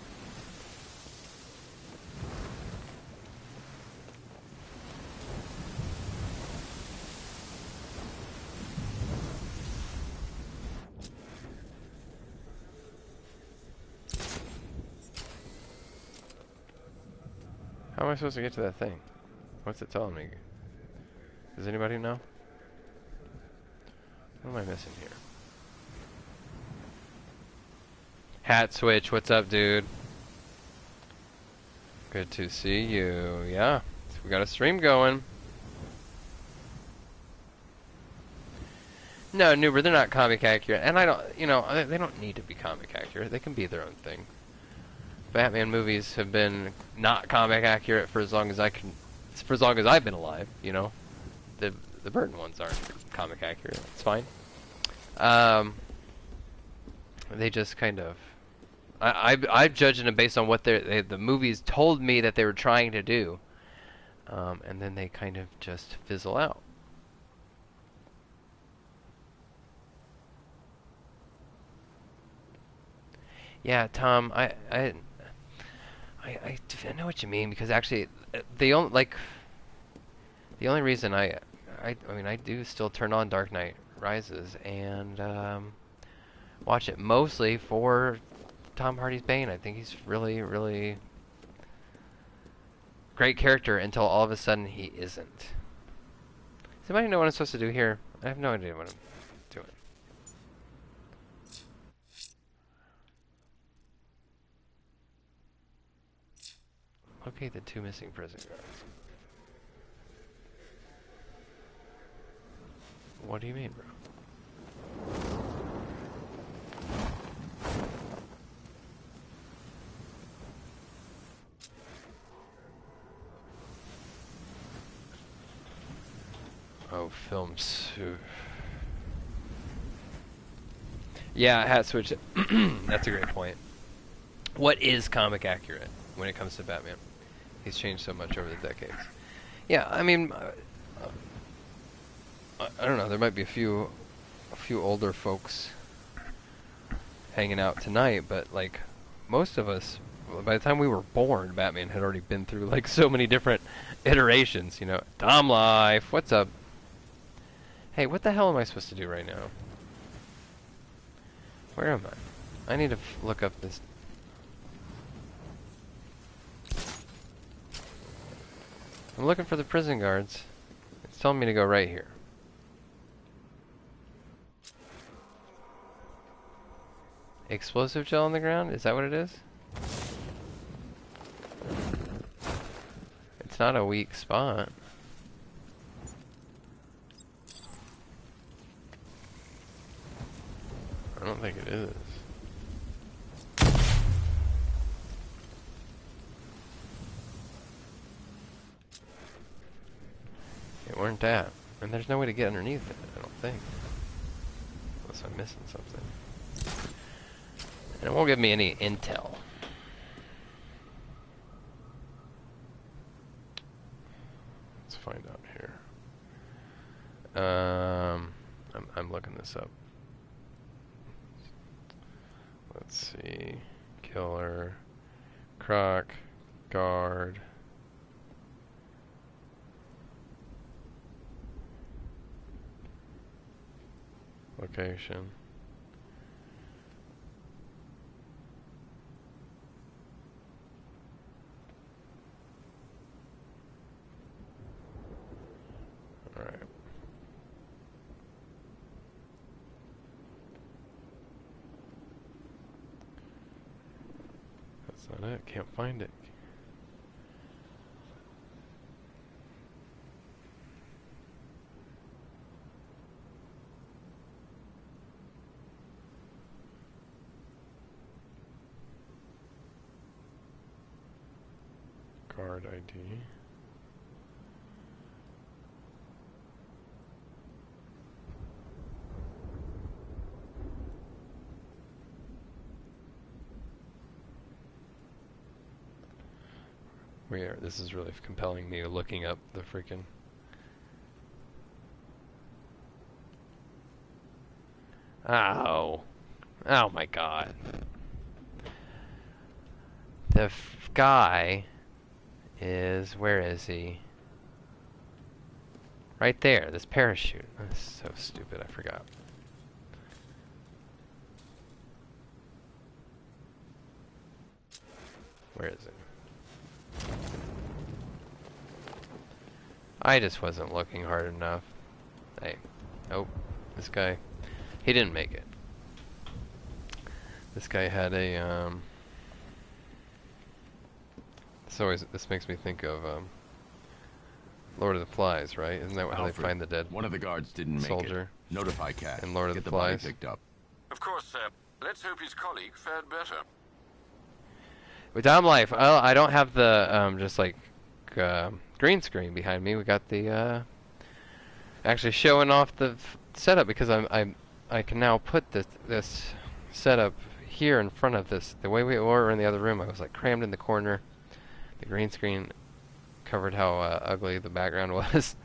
How am I supposed to get to that thing? What's it telling me? Does anybody know? What am I missing here? Hat Switch, what's up, dude? Good to see you. Yeah, so we got a stream going. No, Noober, they're not comic accurate, and I don't, you know, they don't need to be comic accurate. They can be their own thing. Batman movies have been not comic accurate for as long as I've been alive. You know, the Burton ones aren't comic accurate. It's fine. They just kind of, I'm judging them based on what the movies told me that they were trying to do, and then they kind of just fizzle out. Yeah, Tom, I know what you mean, because actually the only reason I mean, I do still turn on Dark Knight Rises and watch it mostly for Tom Hardy's Bane. I think he's really great character until all of a sudden he isn't. Does anybody know what I'm supposed to do here? I have no idea what I'm doing. Locate the 2 missing prison guards. What do you mean, bro? Oh, films. Yeah, Hat Switch. That's a great point. What is comic accurate when it comes to Batman? He's changed so much over the decades. Yeah, I mean, I don't know. There might be a few older folks hanging out tonight, but like most of us, by the time we were born, Batman had already been through like so many different iterations. You know, Dom Life. What's up? Hey, what the hell am I supposed to do right now? Where am I? I need to look up this. I'm looking for the prison guards. It's telling me to go right here. Explosive gel on the ground? Is that what it is? It's not a weak spot. I don't think it is. It weren't that. And there's no way to get underneath it, I don't think. Unless I'm missing something. And it won't give me any intel. Let's find out here. I'm looking this up. Let's see. Killer. Croc. Guard. Location. Alright. That's not it. Can't find it. Guard ID. Where this is really compelling me looking up the freaking. Ow. Oh my god. The guy is, where is he? Right there, this parachute. That's so stupid, I forgot. Where is it? I just wasn't looking hard enough. Hey. Oh, this guy. He didn't make it. This guy had a, this makes me think of, Lord of the Flies, right? Isn't that how they find the dead One of the guards didn't make soldier? it. Notify Cash. And Lord of Get the the body Flies. picked up. Of course, sir. Let's hope his colleague fared better. With Dom Life, I don't have the, just like, green screen behind me. We got the, actually showing off the setup because I can now put this setup here in front of this. The way we were in the other room, I was like crammed in the corner. The green screen covered how ugly the background was.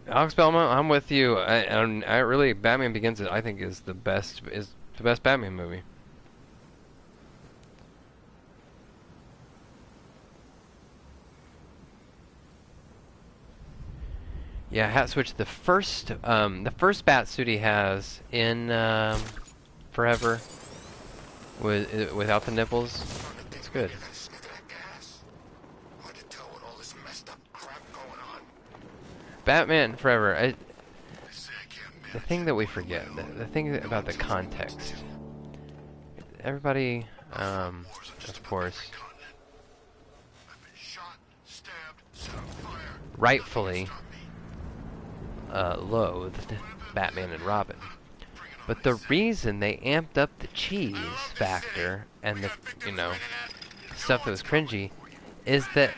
Alex Belmont, I'm with you. I really, Batman Begins, I think, is the best Batman movie. Yeah, Hat Switch. The first bat suit he has in Forever, without the nipples, it's good. Batman Forever. The thing that we forget, the thing about the context. Everybody, of course, rightfully loathed Batman and Robin. But the reason they amped up the cheese factor and the, stuff that was cringy is that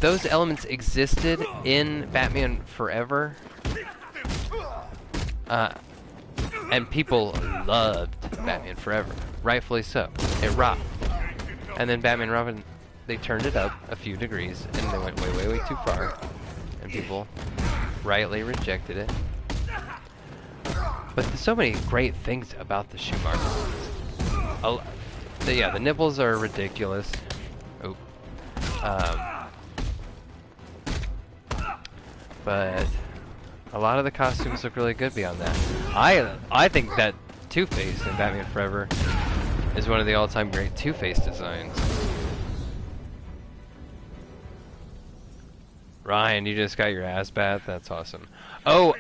those elements existed in Batman Forever, and people loved Batman Forever, rightfully so. It rocked. And then Batman and Robin, they turned it up a few degrees, and they went way, way, way too far, and people rightly rejected it. But there's so many great things about the Schumacher movies. Yeah, the nipples are ridiculous. Oh. But a lot of the costumes look really good beyond that. I think that Two-Face in Batman Forever is one of the all-time great Two-Face designs. Ryan, you just got your Asbat? That's awesome. Oh,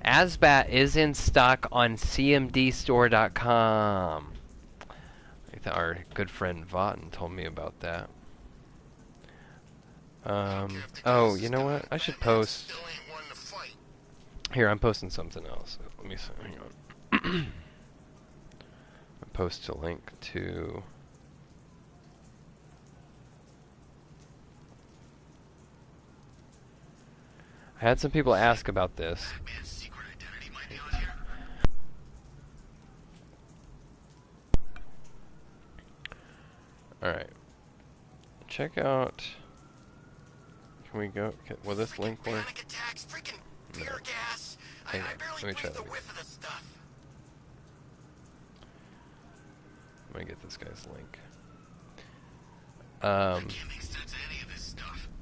Asbat is in stock on cmdstore.com. Our good friend Vaughton told me about that. Oh, you know what? I should post. Here, I'm posting something else. Let me see. Hang on. I post a link to. I had some people ask about this. Alright. Check out. Can we go? Will this link work? No. Hang on. Let me try that again. Let me get this guy's link.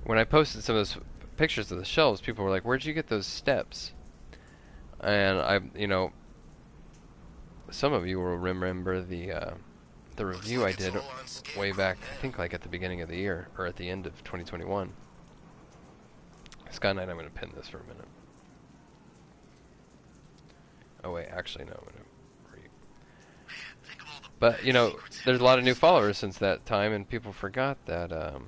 When I posted some of those pictures of the shelves, people were like, "Where'd you get those steps?" And some of you will remember the review I did way back, I think like at the beginning of the year, or at the end of 2021. Sky Knight, I'm going to pin this for a minute. Oh wait, actually no, I'm going to read. But, there's a lot of new followers since that time, and people forgot that,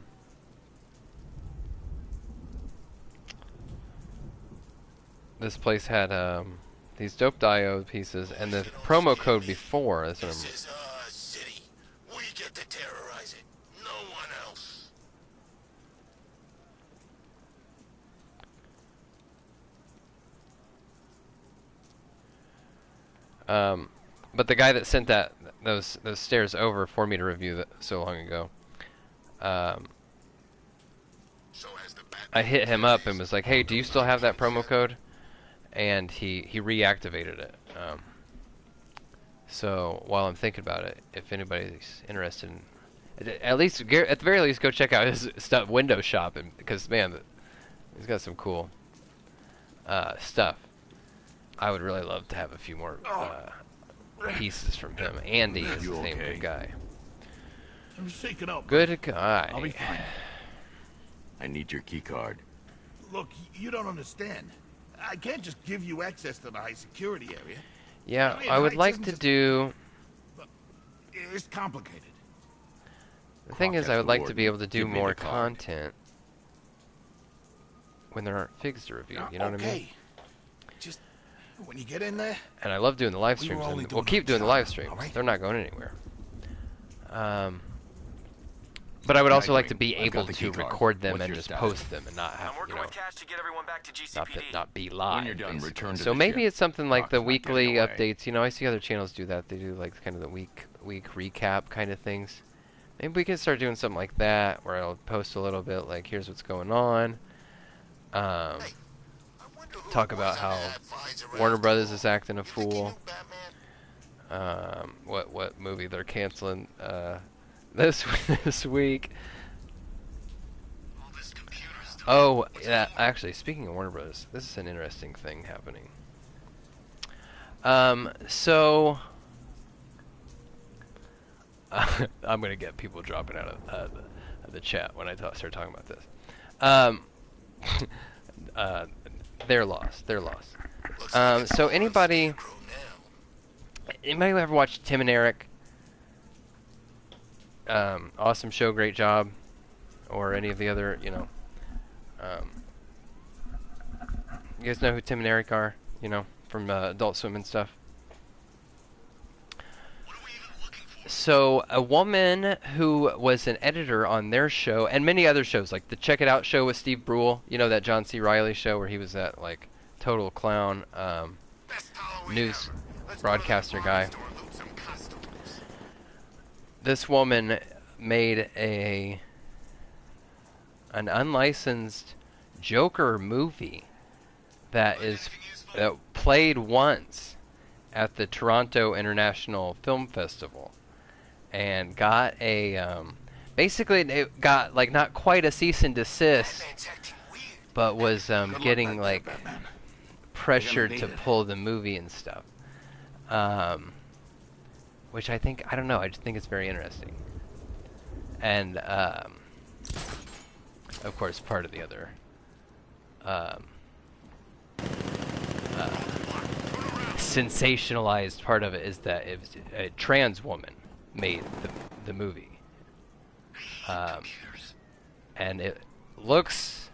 this place had, these dope diode pieces, and the promo code before, that's what I'm... This is our city. We get to terrorize it. No one else. but the guy that sent those stairs over for me to review that so long ago, I hit him up and was like, "Hey, do you still have that promo code?" And he reactivated it. So while I'm thinking about it, if anybody's interested in, at the very least, go check out his stuff, window shop, because man, he's got some cool stuff. I would really love to have a few more pieces from him. Andy is his name, good guy. I'm shaken up. Good guy. I'll be fine. I need your key card. Look, you don't understand. I can't just give you access to the high security area. Yeah, I mean, I would Heights like isn't to just- do. It's complicated. The thing is, Croc I has would the like to warden. be able to do Give me more the card. content when there aren't figs to review. You know what I mean? Okay. Just when you get in there. And I love doing the live We were streams. only And we'll doing keep our doing the job, live streams. all right? They're not going anywhere. But I would also like to Nightwing, be I've got able the to key card. record them What's and your just status? post them and not have, I'm working with Cash to get everyone back to GCPD. not be live. you're done, basically. return to so the maybe ship. it's something like Croc's the not weekly getting away. updates. You know, I see other channels do that. They do like kind of the week recap kind of things. Maybe we can start doing something like that where I'll post a little bit like, here's what's going on. Talk about how Warner Brothers is acting a fool. What movie they're canceling this week. Oh, yeah, actually, speaking of Warner Brothers, this is an interesting thing happening. So I'm gonna get people dropping out of the chat when I start talking about this. They're lost. So anybody ever watched Tim and Eric? Awesome show, great job, or any of the other, you know. You guys know who Tim and Eric are? You know, from Adult Swim and stuff. So a woman who was an editor on their show and many other shows, like the Check It Out show with Steve Brule, you know, that John C. Reilly show where he was that like total clown news broadcaster guy. This woman made an unlicensed Joker movie that played once at the Toronto International Film Festival and got basically it got like not quite a cease and desist, but was getting like pressured to pull the movie and stuff, which I don't know, I just think it's very interesting. And of course, part of the other sensationalized part of it is that it was a trans woman made the movie, and it looks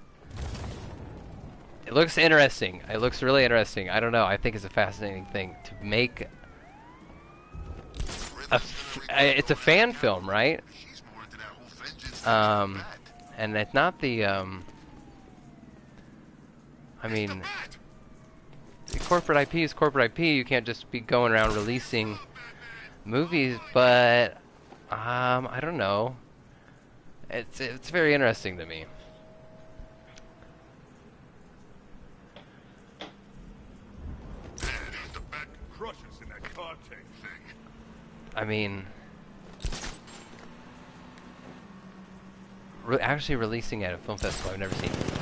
interesting. It looks really interesting. I don't know. I think it's a fascinating thing to make. It's a fan film, right? And it's not the I mean, corporate IP is corporate IP. You can't just be going around releasing movies, but I don't know. It's very interesting to me. I mean, actually releasing at a film festival,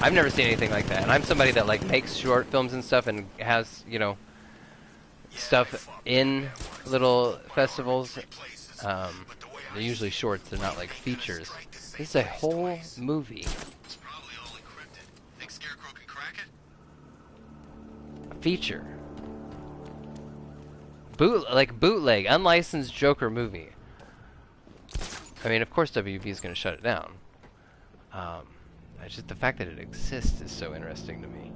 I've never seen anything like that. And I'm somebody that like makes short films and stuff and has, you know, stuff in little festivals. They're usually shorts, they're not like features. This is a whole movie. A feature. Bootleg, unlicensed Joker movie. I mean, of course WB is going to shut it down. It's just the fact that it exists is so interesting to me.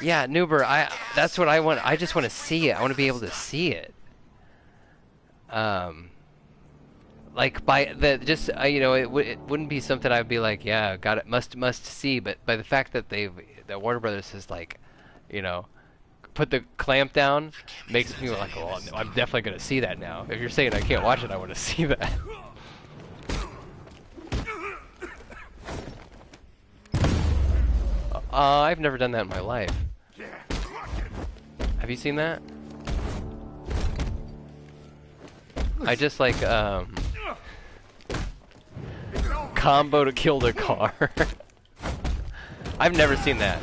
Yeah, Nuber, that's what I want. I just want to see it. I want to be able to see it. Like by the you know, it wouldn't be something I'd be like, yeah, got it, must see. But by the fact that that Warner Brothers has like, you know, put the clamp down makes me like, oh, I'm definitely gonna see that now. If you're saying I can't watch it, I want to see that. I've never done that in my life. Have you seen that? I just like combo to kill the car. I've never seen that.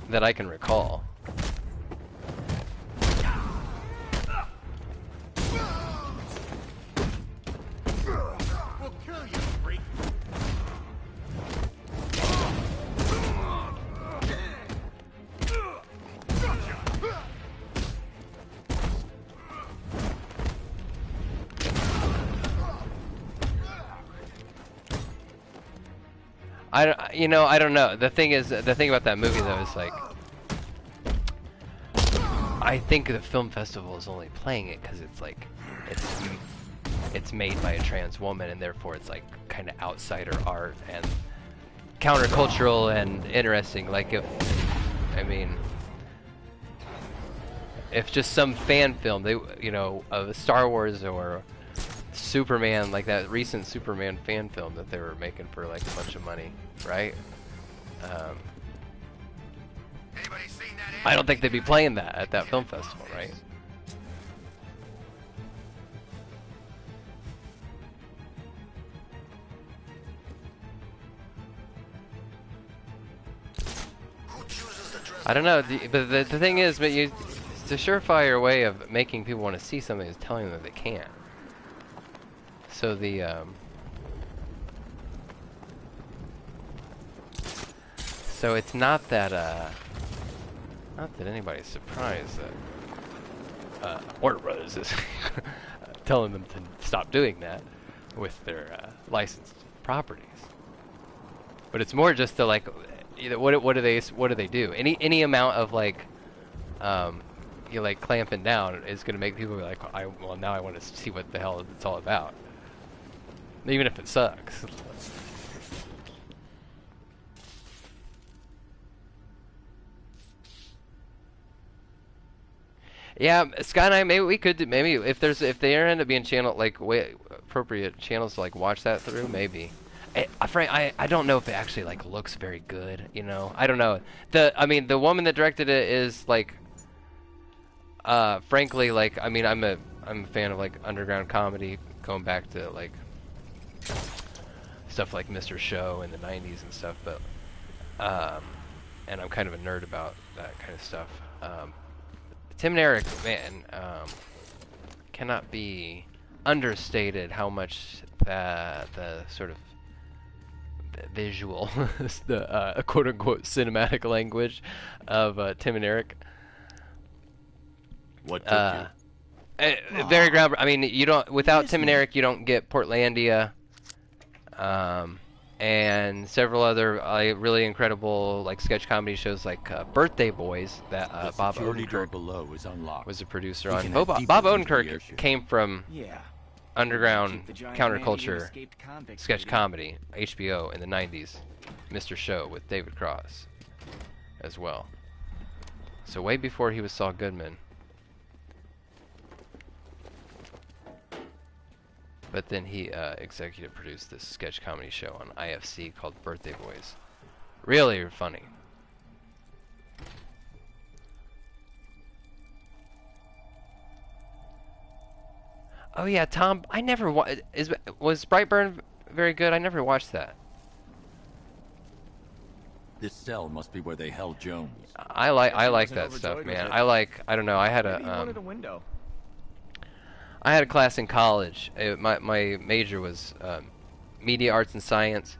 That I can recall. We'll kill you, freak. I don't know. The thing about that movie though is like, I think the film festival is only playing it because it's like, it's made by a trans woman and therefore it's like kind of outsider art and countercultural and interesting. Like if just some fan film, of Star Wars or Superman, like that recent Superman fan film that they were making for like a bunch of money, right? I don't think they'd be playing that at that film festival, right? I don't know, but the thing is, it's a surefire way of making people want to see something is telling them that they can't. So so it's not that anybody's surprised that Warner Brothers is telling them to stop doing that with their licensed properties. But it's more just to like, what do they do? Any amount of like, like clamping down is gonna make people be like, well now I want to see what the hell it's all about, even if it sucks. Yeah, Scott and I, maybe we could do, maybe if there end up being appropriate channels to like watch that through, maybe. I don't know if it actually like looks very good, I don't know. The woman that directed it is like, frankly, like, I'm a fan of like underground comedy, going back to like stuff like Mr. Show in the 90s and stuff, but and I'm kind of a nerd about that kind of stuff. Tim and Eric, man, cannot be understated how much the sort of visual, the quote-unquote cinematic language of Tim and Eric. What took you? Very ground. I mean, you don't without Tim and Eric, you don't get Portlandia, and several other really incredible like sketch comedy shows like Birthday Boys that Bob Odenkirk below is unlocked. Was a producer on. Bob Odenkirk came from underground counterculture sketch comedy, HBO in the 90s, Mr. Show with David Cross as well. So way before he was Saul Goodman. But then he executive produced this sketch comedy show on IFC called Birthday Boys. Really funny. Oh yeah, Tom. I never was Brightburn very good? I never watched that. This cell must be where they held Jones. I like that stuff, man. I don't know. I had a window. I had a class in college. My major was media arts and science,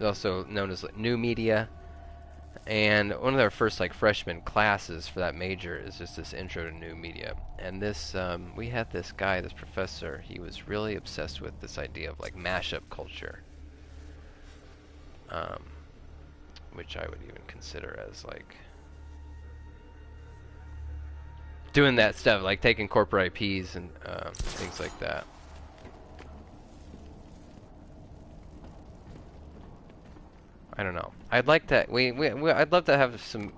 also known as new media. And one of their first like freshman classes for that major is just this intro to new media. And this we had this guy, this professor. He was really obsessed with this idea of like mashup culture, which I would even consider as like doing that stuff, like taking corporate IPs and things like that. I don't know. I'd like to. I'd love to have some,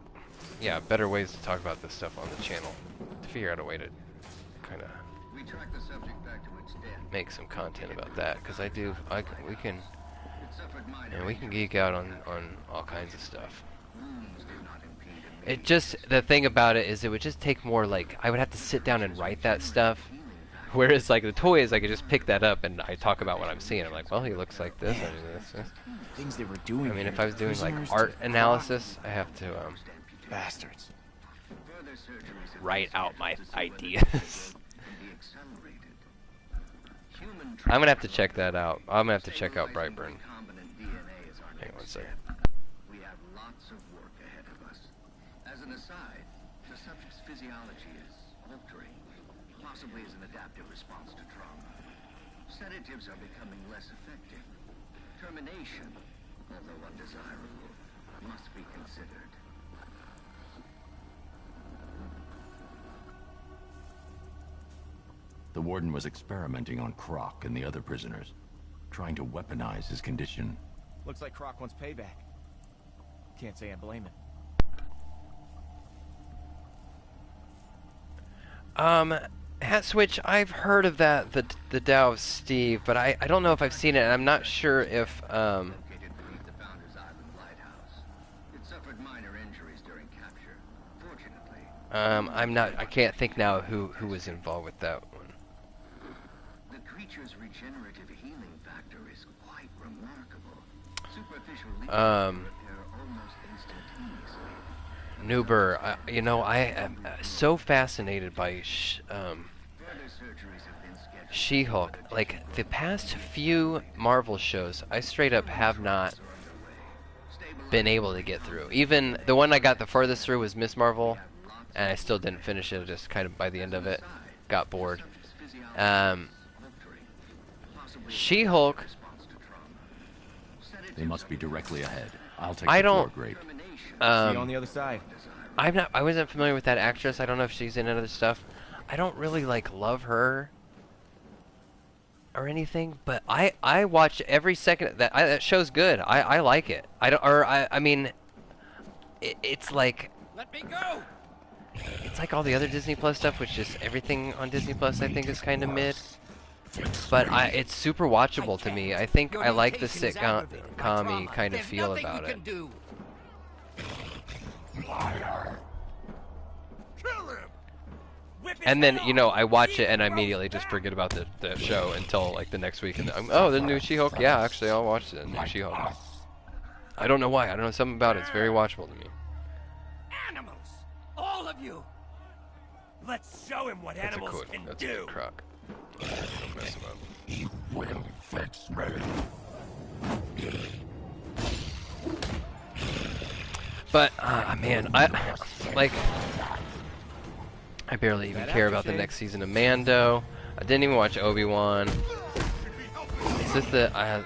yeah, better ways to talk about this stuff on the channel. To figure out a way to kind of make some content about that, because we can, and we can geek out on all kinds of stuff. It just, the thing about it is it would just take more, like, I would have to sit down and write that stuff. Whereas, like, the toys, I could just pick that up and I talk about what I'm seeing. I'm like, well, he looks like this. This. Things they were doing. I mean, if I was doing, like, art analysis, I have to, Bastards. write out my ideas. I'm gonna have to check that out. I'm gonna have to check out Brightburn. Hang on one second. We have lots of work ahead of us. As an aside, the subject's physiology is altering, possibly as an adaptive response to trauma. Sedatives are becoming less effective. Termination, although undesirable, must be considered. The warden was experimenting on Croc and the other prisoners, trying to weaponize his condition. Looks like Croc wants payback. Can't say I blame him. Hat Switch, I've heard of that, the Tao of Steve, but I don't know if I've seen it, and I'm not sure if, Located beneath the Founder's Island lighthouse. It suffered minor injuries during capture. Fortunately, I can't think now who was involved with that one. the creature's regenerative healing factor is quite remarkable. Superficial lesions repair almost instantaneously. Nuber, you know, I am so fascinated by Further surgeries have been scheduled. She-Hulk. Like, the past few Marvel shows, I straight up have not been able to get through. Even the one I got the furthest through was Miss Marvel, and I still didn't finish it. Just kind of by the end of it, got bored. She-Hulk, They must be directly ahead. I'll take I the floor don't- grape. See you on the other side. I wasn't familiar with that actress. I don't know if she's in other stuff. I don't really like love her or anything, but I watch every second that show's good. I like it. I mean, it's like Let me go! it's like all the other Disney Plus stuff, which is everything on Disney Plus I think is kind of mid. But it's super watchable to me. I think I like the sitcom-y kind of feel about it. And then, you know, I watch it and I immediately just forget about the show until like the next week, and oh, the new She-Hulk. Yeah, actually, I'll watch the new She-Hulk. I don't know why. I don't know, something about it. It's very watchable to me. Animals! All of you! Let's show him what That's a animals cool. can That's a do! good Croc. Don't mess him up. He will fix me. But man, I barely even care about the next season of Mando. I didn't even watch Obi-Wan. It's just that I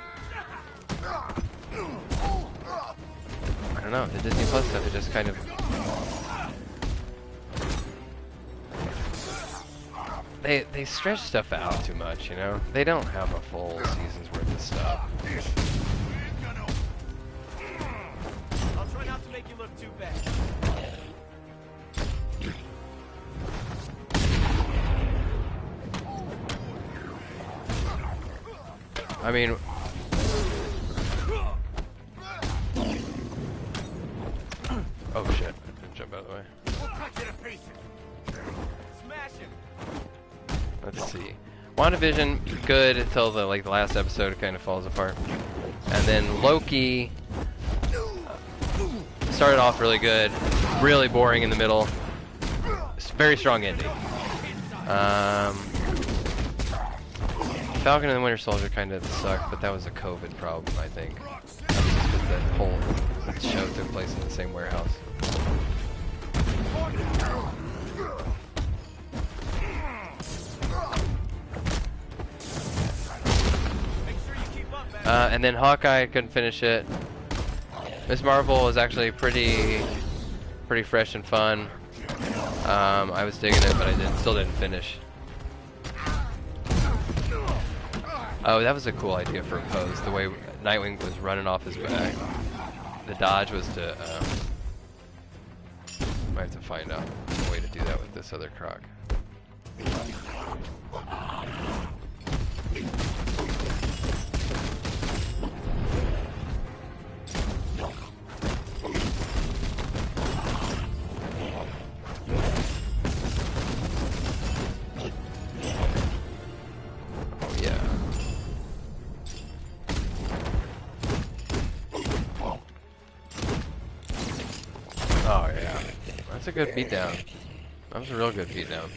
don't know, the Disney Plus stuff, it just kind of they stretch stuff out too much, you know? They don't have a full season's worth of stuff. I'll try not to make you look too bad. I mean, oh shit, jump out of the way. We'll cut you to pieces. Smash him. Let's see. WandaVision, good until the last episode kind of falls apart. And then Loki started off really good, really boring in the middle. It's a very strong ending. Falcon and the Winter Soldier kind of sucked, but that was a COVID problem, I think. That was just 'cause the whole show took place in the same warehouse. And then Hawkeye, couldn't finish it. Miss Marvel was actually pretty fresh and fun. I was digging it, but I still didn't finish. Oh, that was a cool idea for a pose, the way Nightwing was running off his back. the dodge was to. Might have to find out a way to do that with this other Croc. Oh yeah, that's a good beatdown. That was a real good beatdown.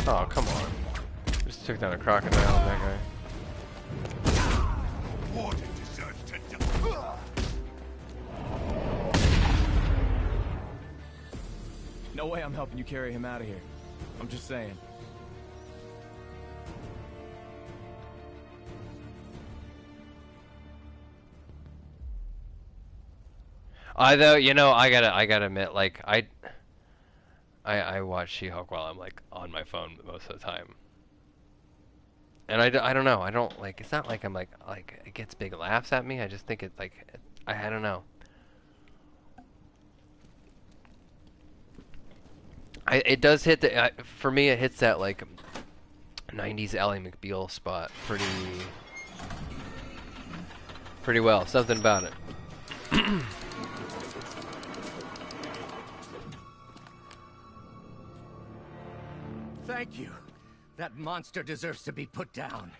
Oh come on! Just took down a crocodile, that guy. Water deserves to die. No way I'm helping you carry him out of here. I'm just saying. Though, you know, I gotta admit, like, I watch She-Hulk while I'm, like, on my phone most of the time. And I don't know, I don't, like, it's not like I'm, like, it gets big laughs at me, I just think it's, like, I don't know. It does hit the, for me, it hits that, like, 90s Ally McBeal spot pretty well, something about it. Thank you. That monster deserves to be put down.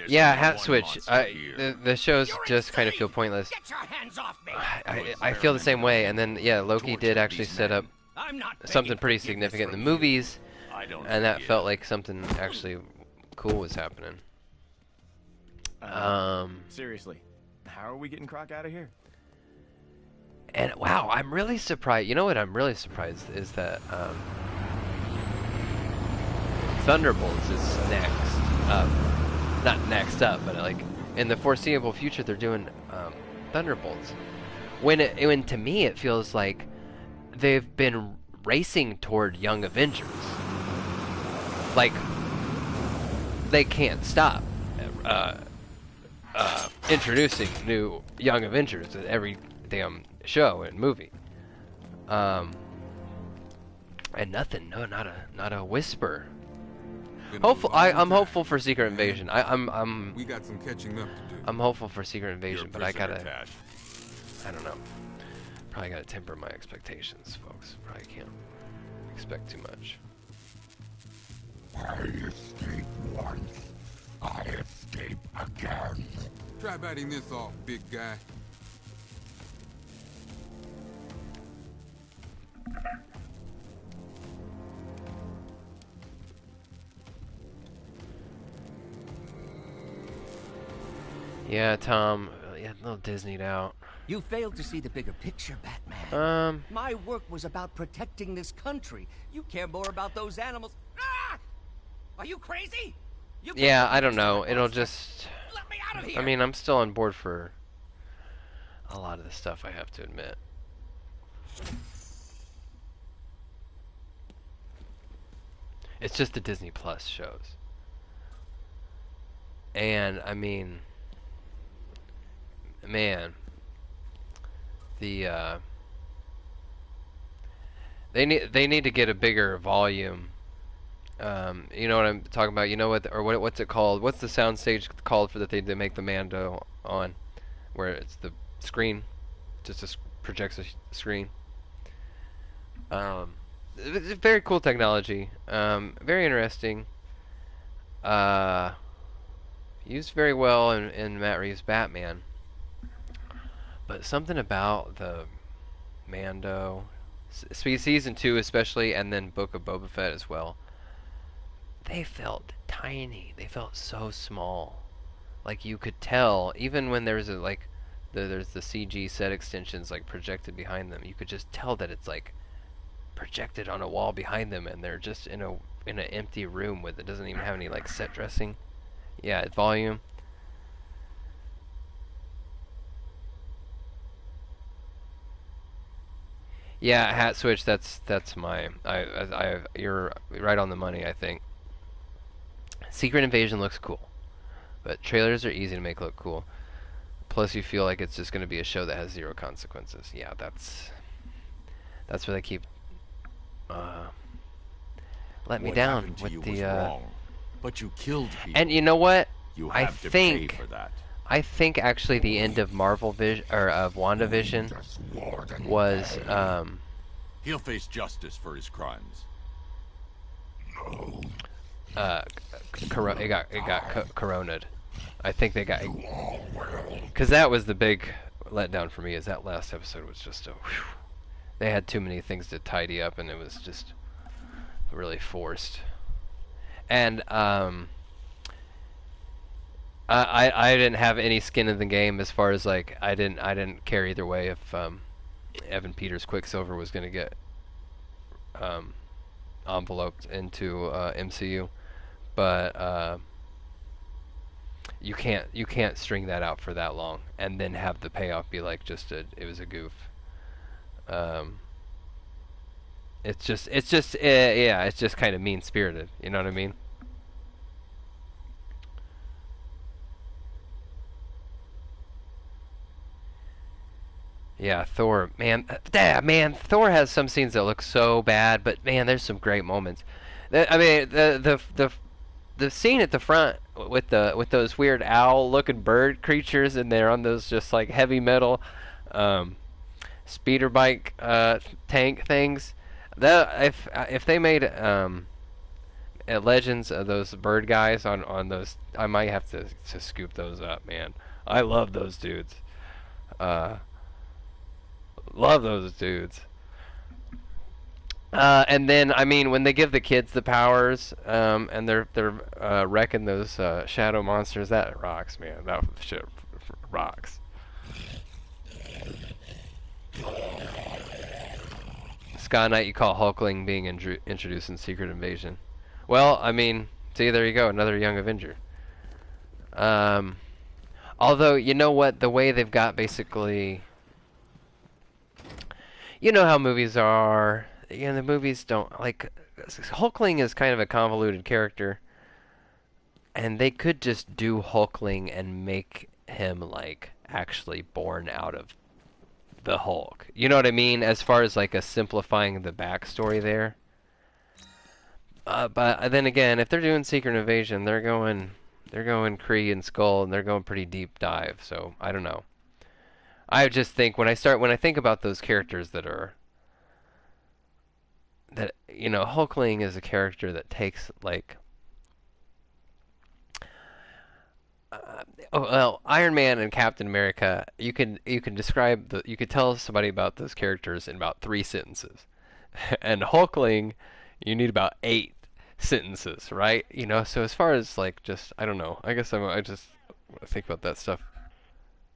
Yeah, hat switch. The shows just kind of feel pointless. Get your hands off me. I feel the same way, and then yeah, Loki did actually set up something pretty significant in the movies, and that felt like something actually cool was happening. Seriously, how are we getting Croc out of here? And wow, I'm really surprised. You know what? I'm really surprised is that Thunderbolts is next up. Not next up, but like in the foreseeable future, they're doing Thunderbolts. When to me it feels like they've been racing toward Young Avengers. Like they can't stop introducing new Young Avengers at every damn show and movie. And nothing, no, not a whisper. I'm hopeful for Secret Invasion. We got some catching up to do. I'm hopeful for Secret Invasion, but I don't know. Probably gotta temper my expectations, folks. Probably can't expect too much. I escaped once. I escape again. Try biting this off, big guy. Yeah, Tom. Yeah, a little Disneyed out. You failed to see the bigger picture, Batman. My work was about protecting this country. You care more about those animals. Ah! Are you crazy? Yeah, I don't know. It'll just... Let me out of here! I mean, I'm still on board for a lot of the stuff, I have to admit. It's just the Disney Plus shows. And, I mean... Man, the they need to get a bigger volume. You know what I'm talking about? You know what's it called? What's the soundstage called for that they make the Mando on, where it's the screen, just projects a screen. It's very cool technology. Very interesting. Used very well in Matt Reeves' Batman. But something about the Mando, Season 2 especially, and then Book of Boba Fett as well, they felt tiny. They felt so small. Like you could tell, even when there's there's the CG set extensions like projected behind them, you could just tell that it's like projected on a wall behind them, and they're just in an empty room with it doesn't even have any like set dressing. Yeah, volume. Yeah, hat switch. That's my. You're right on the money. I think. Secret Invasion looks cool. But trailers are easy to make look cool. Plus, you feel like it's just going to be a show that has zero consequences. Yeah, that's where they keep let me down with the. Wrong, but you killed people. And you know what? You have to pay for that. I think actually the end of Marvel Vision or of WandaVision was. He'll face justice for his crimes. It got coroned. I think they got, because that was the big letdown for me. Is that last episode was just they had too many things to tidy up, and it was just really forced. And I didn't have any skin in the game as far as like I didn't care either way if Evan Peters Quicksilver was going to get enveloped into MCU, but you can't string that out for that long and then have the payoff be like it was a goof. It's just kind of mean spirited. You know what I mean? Yeah, Thor, man, Thor has some scenes that look so bad, but man, there's some great moments. I mean, the scene at the front with those weird owl-looking bird creatures, and they're on those just like heavy metal speeder bike tank things. That if they made Legends of those bird guys on those, I might have to scoop those up, man. I love those dudes. Love those dudes. And then, I mean, when they give the kids the powers, and they're wrecking those shadow monsters, that rocks, man. That shit rocks. Sky Knight, you call Hulkling being introduced in Secret Invasion. Well, I mean, see, there you go, another young Avenger. Although, you know what, the way they've got basically... You know how movies are. You know, the movies don't like. Hulkling is kind of a convoluted character, and they could just do Hulkling and make him like actually born out of the Hulk. You know what I mean? As far as like a simplifying the backstory there. But then again, if they're doing Secret Invasion, they're going Kree and Skull, and they're going pretty deep dive. So I don't know. I just think when I think about those characters that you know, Hulkling is a character that takes like Iron Man and Captain America, you can tell somebody about those characters in about 3 sentences. And Hulkling, you need about 8 sentences, right? You know, so as far as like just I don't know. I guess I just think about that stuff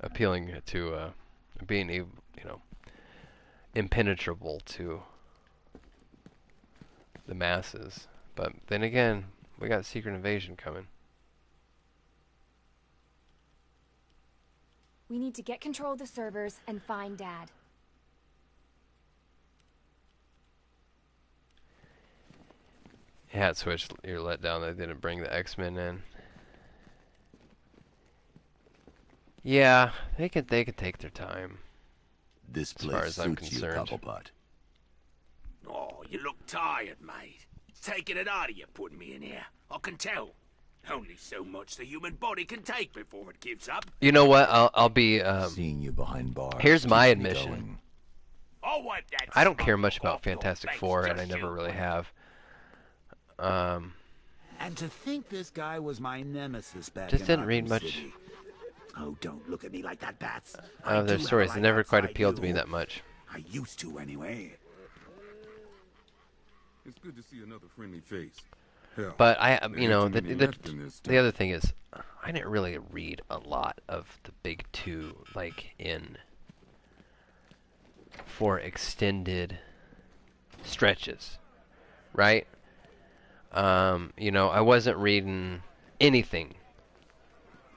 appealing to being you know, impenetrable to the masses. But then again, we got Secret Invasion coming. We need to get control of the servers and find Dad. Yeah, Switch, you're let down. They didn't bring the X-Men in. Yeah, they could take their time. This place, as far as I'm concerned. Oh, you look tired, mate. It's taking it out of you putting me in here. I can tell. Only so much the human body can take before it gives up. You know what? I'll be seeing you behind bars. Here's my admission. I'll wipe that I don't care much about Fantastic Four, and I never really have. And to think this guy was my nemesis back just in didn't read Arkham much. City. Oh, don't look at me like that, Bats. Of their stories, they never quite appealed to me that much. I used to, anyway. It's good to see another friendly face. Hell, but you know, the other thing is, I didn't really read a lot of the big 2, like for extended stretches, right? You know, I wasn't reading anything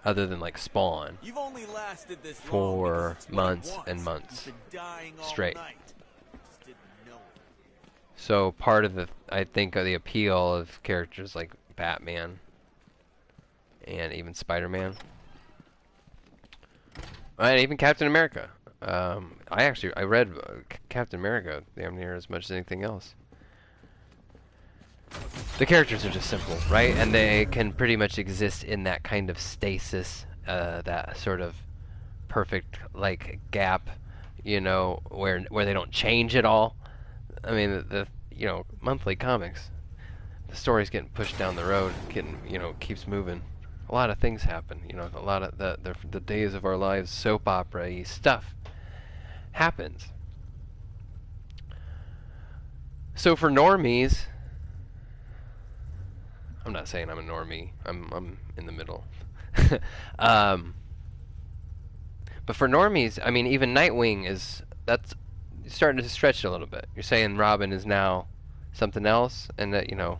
other than like Spawn for months and months straight. So part of I think of the appeal of characters like Batman and even Spider-Man, and even Captain America. I read Captain America damn near as much as anything else. The characters are just simple, right? And they can pretty much exist in that kind of stasis, that sort of perfect like gap, you know, where they don't change at all. I mean, the you know, monthly comics, the story's getting pushed down the road, keeps moving. A lot of things happen, you know, a lot of the days of our lives, soap opera-y stuff happens. So for normies, I'm not saying I'm a normie. I'm in the middle. But for normies, I mean, even Nightwing that's starting to stretch it a little bit. You're saying Robin is now something else, and that, you know,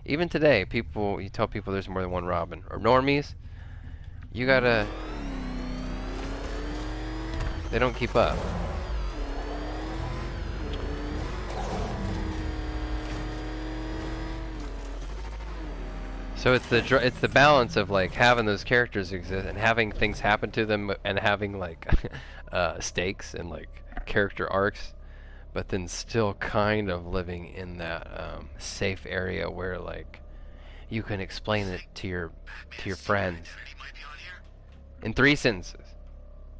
even today, you tell people there's more than one Robin. Or normies, they don't keep up. So it's the balance of like having those characters exist and having things happen to them and having like stakes and like character arcs, but then still kind of living in that safe area where like you can explain it to your friends in 3 sentences,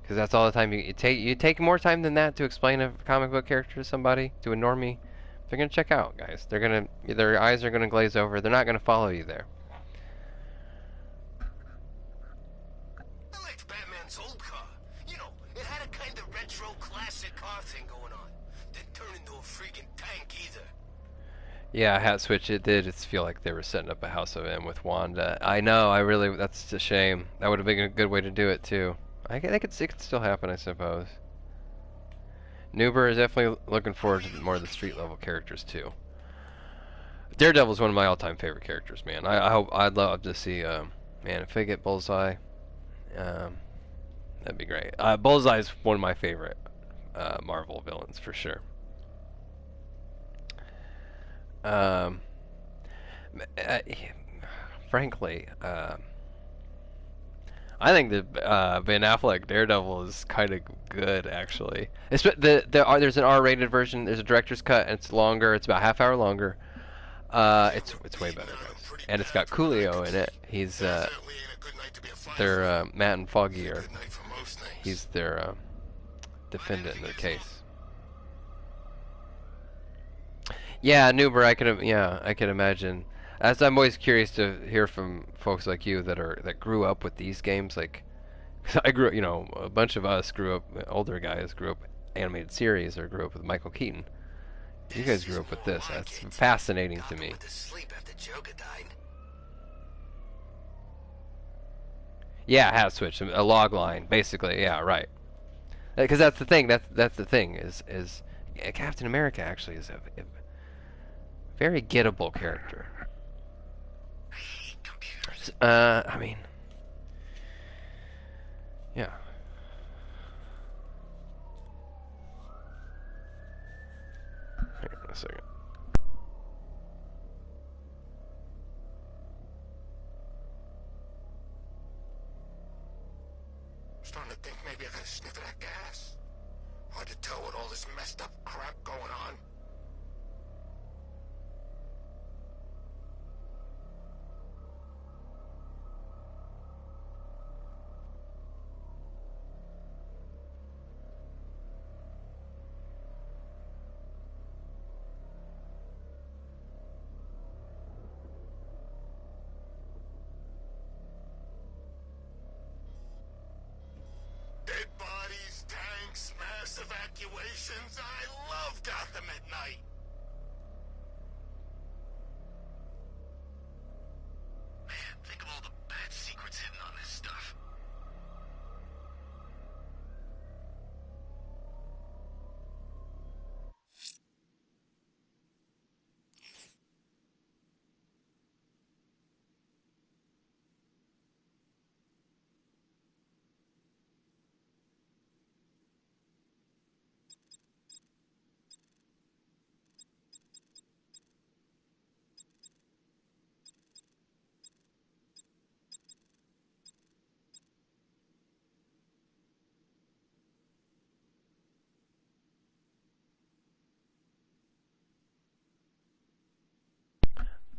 because that's all the time you take. You take more time than that to explain a comic book character to somebody, to a normie. They're gonna check out, guys. Their eyes are gonna glaze over. They're not gonna follow you there. I liked Batman's old car. You know, it had a kind of retro classic car thing going on. Didn't turn into a freaking tank either. Yeah, Hat Switch, it did. It's feel like they were setting up a House of M with Wanda. I know, that's a shame. That would have been a good way to do it, too. It could still happen, I suppose. Nuber is definitely looking forward to more of the street level characters, too. Daredevil's one of my all-time favorite characters, man. I'd love to see, man, if they get Bullseye, that'd be great. Bullseye's one of my favorite Marvel villains, for sure. Frankly, I think that Ben Affleck Daredevil is kind of good, actually. There's an R-rated version. There's a director's cut, and it's longer. It's about half hour longer. It's way better, guys. And it's got Coolio in it. He's their Matt and Foggy are. He's their defendant in the case. Yeah, Nuber, I could imagine. As I'm always curious to hear from folks like you that grew up with these games. Like, 'cause I grew, a bunch of us grew up. Older guys grew up animated series or grew up with Michael Keaton. You guys grew up with this. That's fascinating to me. Yeah, Hat Switch, a log line, basically. Yeah, right. Because that's the thing. That's the thing is Captain America actually is a very gettable character. I mean, yeah. Hang on a second. I'm starting to think maybe I got a sniff of that gas. Hard to tell with all this messed up crap going on. Dead bodies, tanks, mass evacuations. I love Gotham at night. Man, think of all the bad secrets hidden on this stuff.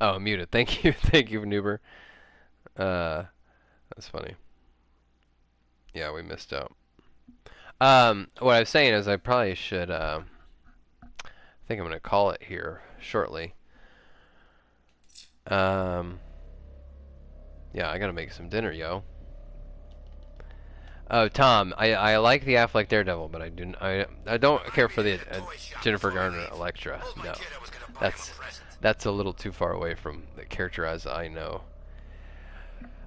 Oh, muted. Thank you, thank you, Noober. That's funny. Yeah, we missed out. What I was saying is I probably should. I think I'm gonna call it here shortly. Yeah, I gotta make some dinner, yo. Oh, Tom, I like the Affleck Daredevil, but I don't care for the Jennifer Garner Elektra. No, that's a little too far away from the character as I know.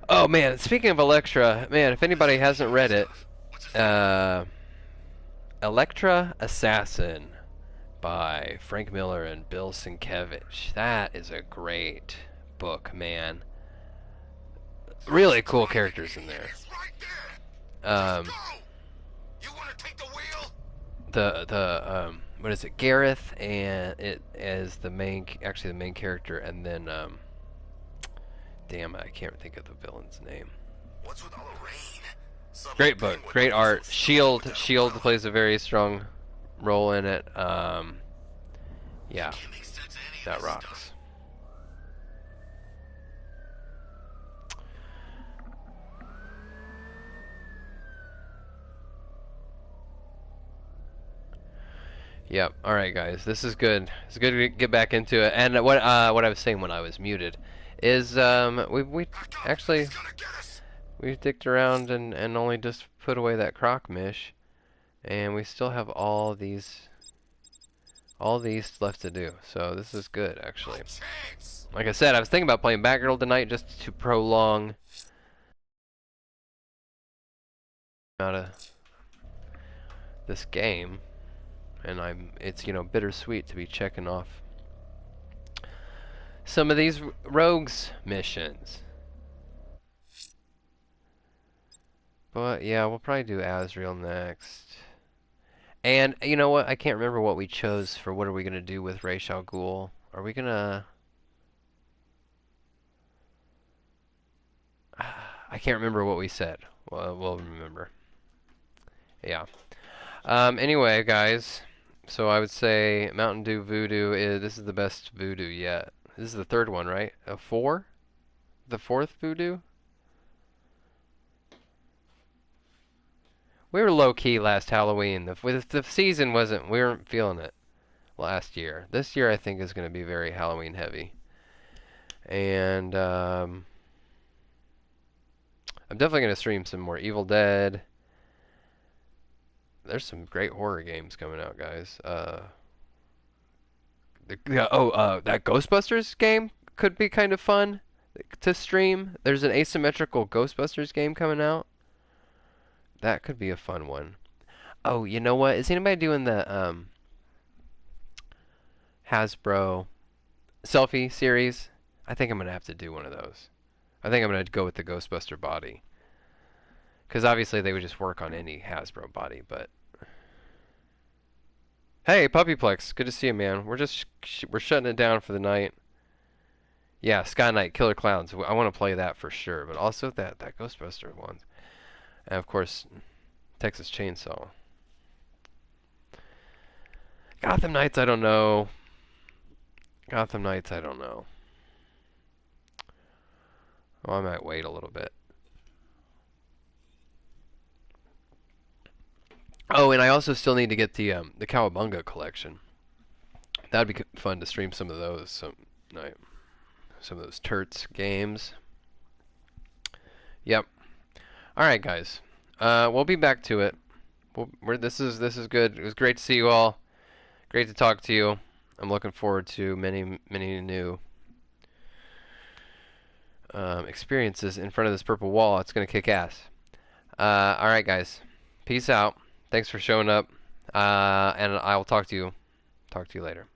Oh man, speaking of Elektra, man, if anybody hasn't read it, Elektra Assassin by Frank Miller and Bill Sienkiewicz. That is a great book, man. Really cool characters in there. What is it? Gareth, and it as the main character, and then damn, I can't think of the villain's name. What's with all the rain? Great book, great art. Shield plays a very strong role in it. Yeah, that rocks. Yep. All right, guys. This is good. It's good to get back into it. And what I was saying when I was muted is we actually we dicked around and only just put away that Croc mish, and we still have all these left to do. So this is good, actually. Like I said, I was thinking about playing Batgirl tonight just to prolong out of this game. And it's, you know, bittersweet to be checking off some of these rogues missions. But yeah, we'll probably do Azrael next. And you know what? I can't remember what we chose for what are we gonna do with Ra's al Ghul. Are we gonna? I can't remember what we said. Well, we'll remember. Yeah. Anyway, guys. So I would say Mountain Dew Voodoo this is the best Voodoo yet. This is the third one, right? A 4? The fourth Voodoo? We were low key last Halloween. The season wasn't. We weren't feeling it last year. This year I think is going to be very Halloween heavy. And I'm definitely going to stream some more Evil Dead. There's some great horror games coming out, guys. That Ghostbusters game could be kind of fun to stream. There's an asymmetrical Ghostbusters game coming out. That could be a fun one. Oh, you know what? Is anybody doing the Hasbro selfie series? I think I'm going to have to do one of those. I think I'm going to go with the Ghostbuster body. Because obviously they would just work on any Hasbro body, but... Hey, Puppyplex, good to see you, man. We're shutting it down for the night. Yeah, Sky Knight, Killer Clowns. I want to play that for sure, but also that Ghostbuster one. And of course, Texas Chainsaw. Gotham Knights, I don't know. Gotham Knights, I don't know. Well, I might wait a little bit. Oh, and I also still need to get the Cowabunga collection. That'd be fun to stream some of those some of those Turts games. Yep. All right, guys. We'll be back to it. This is good. It was great to see you all. Great to talk to you. I'm looking forward to many new experiences in front of this purple wall. It's gonna kick ass. All right, guys. Peace out. Thanks for showing up, and I'll talk to you later.